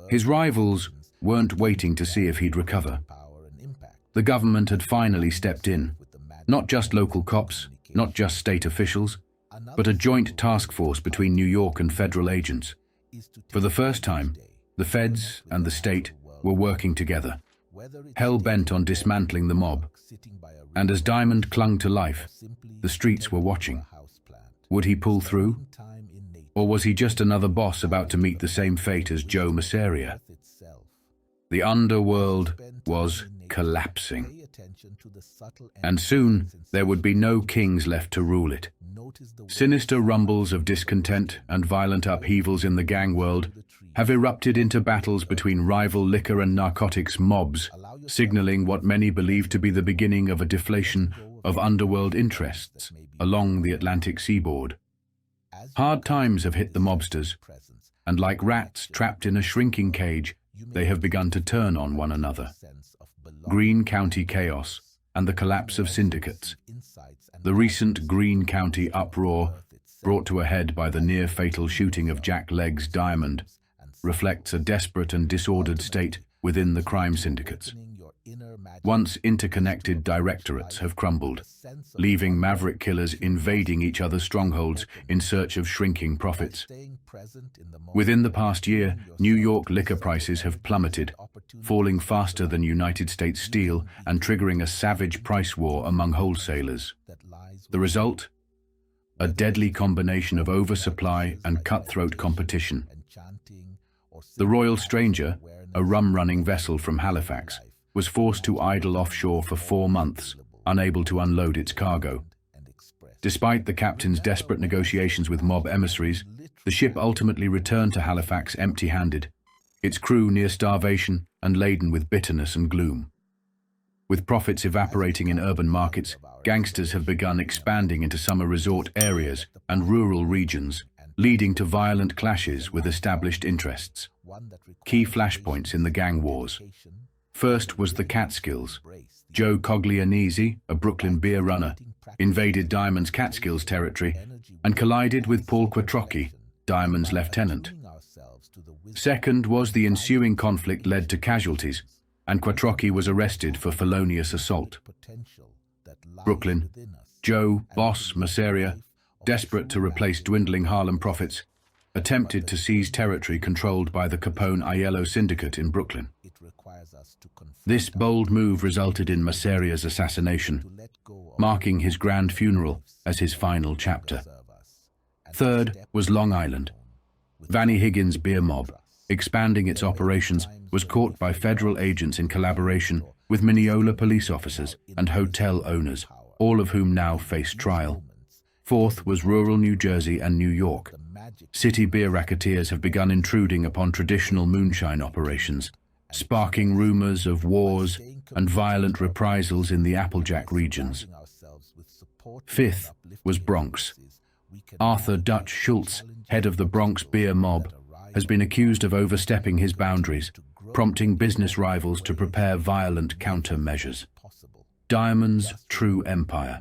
His rivals weren't waiting to see if he'd recover. The government had finally stepped in, not just local cops, not just state officials, but a joint task force between New York and federal agents. For the first time, the feds and the state were working together, hell-bent on dismantling the mob. And as Diamond clung to life, the streets were watching. Would he pull through? Or was he just another boss about to meet the same fate as Joe Masseria? The underworld was collapsing. And soon, there would be no kings left to rule it. Sinister rumbles of discontent and violent upheavals in the gang world have erupted into battles between rival liquor and narcotics mobs, signaling what many believe to be the beginning of a deflation of underworld interests along the Atlantic seaboard. Hard times have hit the mobsters, and like rats trapped in a shrinking cage, they have begun to turn on one another. Greene County chaos and the collapse of syndicates. The recent Greene County uproar, brought to a head by the near-fatal shooting of Jack Legs Diamond, reflects a desperate and disordered state within the crime syndicates. Once interconnected directorates have crumbled, leaving maverick killers invading each other's strongholds in search of shrinking profits. Within the past year, New York liquor prices have plummeted, falling faster than United States steel and triggering a savage price war among wholesalers. The result? A deadly combination of oversupply and cutthroat competition. The Royal Stranger, a rum-running vessel from Halifax, was forced to idle offshore for 4 months, unable to unload its cargo. Despite the captain's desperate negotiations with mob emissaries, the ship ultimately returned to Halifax empty-handed, its crew near starvation and laden with bitterness and gloom. With profits evaporating in urban markets, gangsters have begun expanding into summer resort areas and rural regions, leading to violent clashes with established interests. Key flashpoints in the gang wars. First was the Catskills. Joe Coglianese, a Brooklyn beer runner, invaded Diamond's Catskills territory and collided with Paul Quattrocchi, Diamond's lieutenant. Second was the ensuing conflict led to casualties, and Quattrocchi was arrested for felonious assault. Brooklyn. Joe, boss, Masseria, desperate to replace dwindling Harlem profits, attempted to seize territory controlled by the Capone-Aiello syndicate in Brooklyn. This bold move resulted in Masseria's assassination, marking his grand funeral as his final chapter. Third was Long Island. Vannie Higgins' beer mob, expanding its operations, was caught by federal agents in collaboration with Mineola police officers and hotel owners, all of whom now face trial. Fourth was rural New Jersey and New York. City beer racketeers have begun intruding upon traditional moonshine operations, sparking rumors of wars and violent reprisals in the Applejack regions. Fifth was Bronx. Arthur Dutch Schultz, head of the Bronx beer mob, has been accused of overstepping his boundaries, prompting business rivals to prepare violent countermeasures. Diamond's true empire.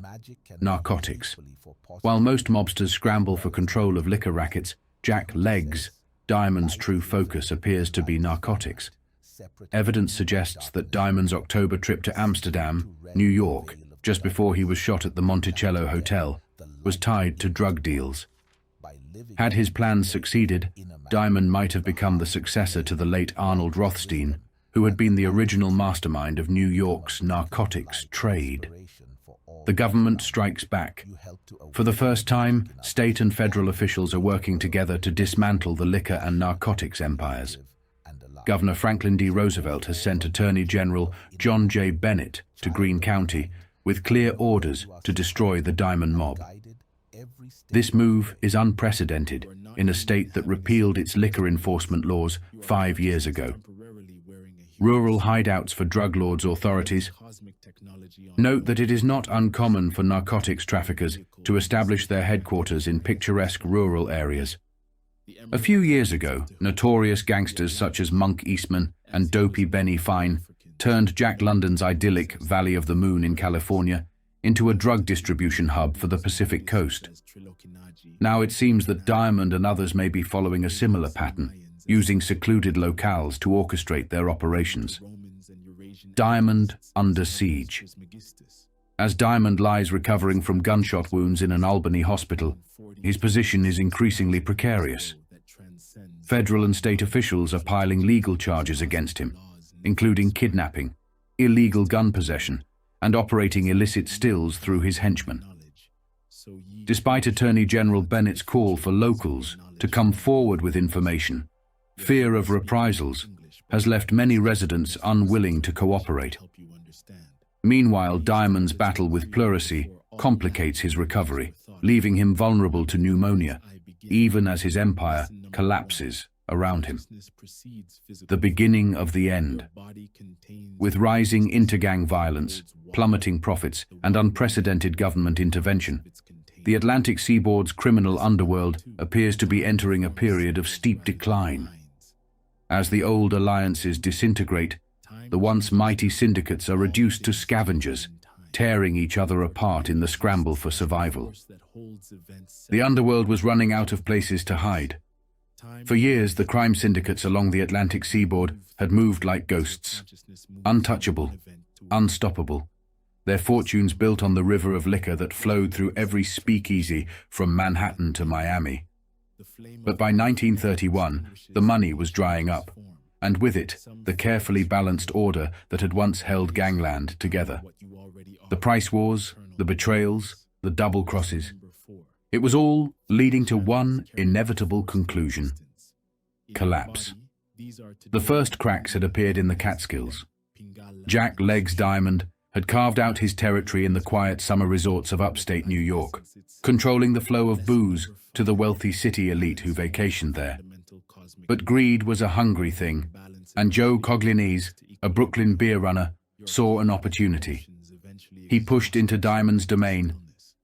Narcotics. While most mobsters scramble for control of liquor rackets, Jack Legs, Diamond's true focus appears to be narcotics. Evidence suggests that Diamond's October trip to Amsterdam, New York, just before he was shot at the Monticello Hotel, was tied to drug deals. Had his plans succeeded, Diamond might have become the successor to the late Arnold Rothstein, who had been the original mastermind of New York's narcotics trade. The government strikes back. For the first time, state and federal officials are working together to dismantle the liquor and narcotics empires. Governor Franklin D. Roosevelt has sent Attorney General John J. Bennett to Greene County with clear orders to destroy the Diamond mob. This move is unprecedented in a state that repealed its liquor enforcement laws 5 years ago. Rural hideouts for drug lords' authorities. Note that it is not uncommon for narcotics traffickers to establish their headquarters in picturesque rural areas. A few years ago, notorious gangsters such as Monk Eastman and Dopey Benny Fine turned Jack London's idyllic Valley of the Moon in California into a drug distribution hub for the Pacific Coast. Now it seems that Diamond and others may be following a similar pattern, using secluded locales to orchestrate their operations. Diamond under siege. As Diamond lies recovering from gunshot wounds in an Albany hospital, his position is increasingly precarious. Federal and state officials are piling legal charges against him, including kidnapping, illegal gun possession, and operating illicit stills through his henchmen. Despite Attorney General Bennett's call for locals to come forward with information, fear of reprisals has left many residents unwilling to cooperate. Meanwhile, Diamond's battle with pleurisy complicates his recovery, leaving him vulnerable to pneumonia, even as his empire collapses around him. The beginning of the end. With rising intergang violence, plummeting profits, and unprecedented government intervention, the Atlantic seaboard's criminal underworld appears to be entering a period of steep decline. As the old alliances disintegrate, the once mighty syndicates are reduced to scavengers, tearing each other apart in the scramble for survival. The underworld was running out of places to hide. For years, the crime syndicates along the Atlantic seaboard had moved like ghosts, untouchable, unstoppable, their fortunes built on the river of liquor that flowed through every speakeasy from Manhattan to Miami. But by 1931, the money was drying up, and with it, the carefully balanced order that had once held gangland together. The price wars, the betrayals, the double crosses. It was all leading to one inevitable conclusion: collapse. The first cracks had appeared in the Catskills. Jack Legs Diamond had carved out his territory in the quiet summer resorts of upstate New York, controlling the flow of booze to the wealthy city elite who vacationed there. But greed was a hungry thing, and Joe Coglianese, a Brooklyn beer runner, saw an opportunity. He pushed into Diamond's domain,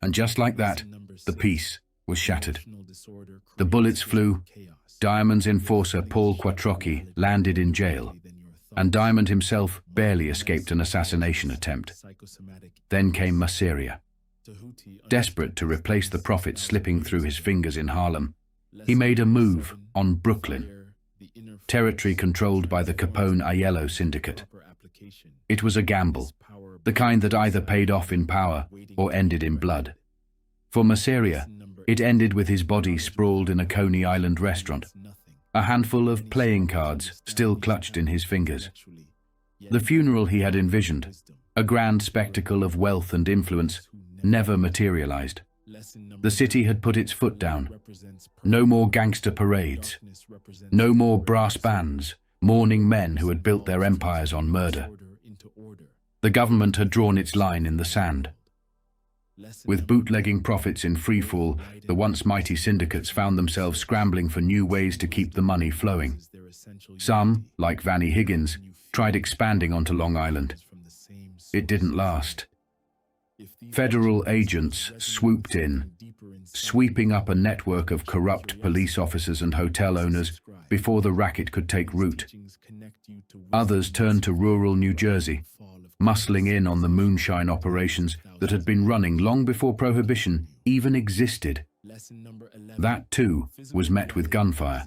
and just like that, the peace was shattered. The bullets flew. Diamond's enforcer, Paul Quattrocchi, landed in jail, and Diamond himself barely escaped an assassination attempt. Then came Masseria. Desperate to replace the profits slipping through his fingers in Harlem, he made a move on Brooklyn, territory controlled by the Capone-Aiello syndicate. It was a gamble, the kind that either paid off in power or ended in blood. For Masseria, it ended with his body sprawled in a Coney Island restaurant, a handful of playing cards still clutched in his fingers. The funeral he had envisioned, a grand spectacle of wealth and influence, never materialized. The city had put its foot down. No more gangster parades. No more brass bands, mourning men who had built their empires on murder. The government had drawn its line in the sand. With bootlegging profits in freefall, the once mighty syndicates found themselves scrambling for new ways to keep the money flowing. Some, like Vannie Higgins, tried expanding onto Long Island. It didn't last. Federal agents swooped in, sweeping up a network of corrupt police officers and hotel owners before the racket could take root. Others turned to rural New Jersey, muscling in on the moonshine operations that had been running long before Prohibition even existed. That, too, was met with gunfire.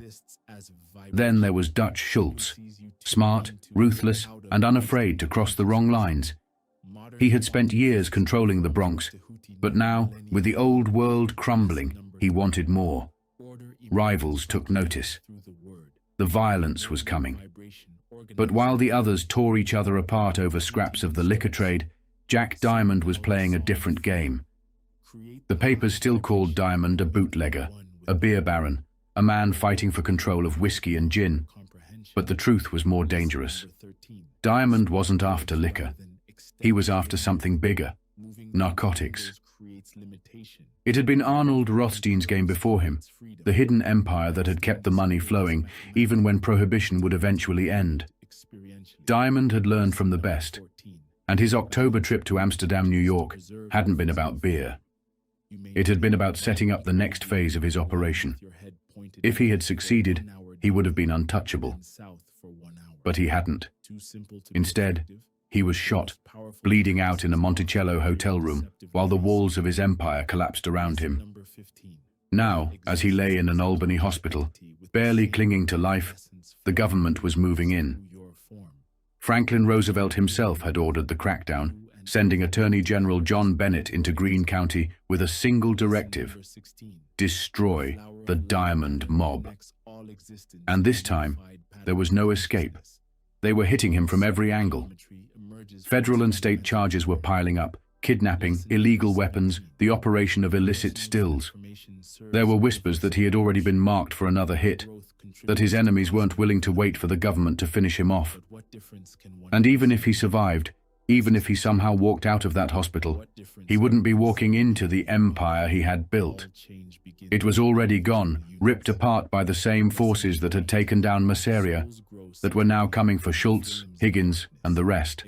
Then there was Dutch Schultz, smart, ruthless, and unafraid to cross the wrong lines. He had spent years controlling the Bronx, but now, with the old world crumbling, he wanted more. Rivals took notice. The violence was coming. But while the others tore each other apart over scraps of the liquor trade, Jack Diamond was playing a different game. The papers still called Diamond a bootlegger, a beer baron, a man fighting for control of whiskey and gin. But the truth was more dangerous. Diamond wasn't after liquor. He was after something bigger, narcotics. It had been Arnold Rothstein's game before him, the hidden empire that had kept the money flowing even when Prohibition would eventually end. Diamond had learned from the best, and his October trip to Amsterdam, New York, hadn't been about beer. It had been about setting up the next phase of his operation. If he had succeeded, he would have been untouchable. But he hadn't. Instead, he was shot, bleeding out in a Monticello hotel room, while the walls of his empire collapsed around him. Now, as he lay in an Albany hospital, barely clinging to life, the government was moving in. Franklin Roosevelt himself had ordered the crackdown, sending Attorney General John Bennett into Greene County with a single directive: destroy the Diamond Mob. And this time, there was no escape. They were hitting him from every angle. Federal and state charges were piling up: kidnapping, illegal weapons, the operation of illicit stills. There were whispers that he had already been marked for another hit, that his enemies weren't willing to wait for the government to finish him off. And even if he survived, even if he somehow walked out of that hospital, he wouldn't be walking into the empire he had built. It was already gone, ripped apart by the same forces that had taken down Masseria, that were now coming for Schultz, Higgins, and the rest.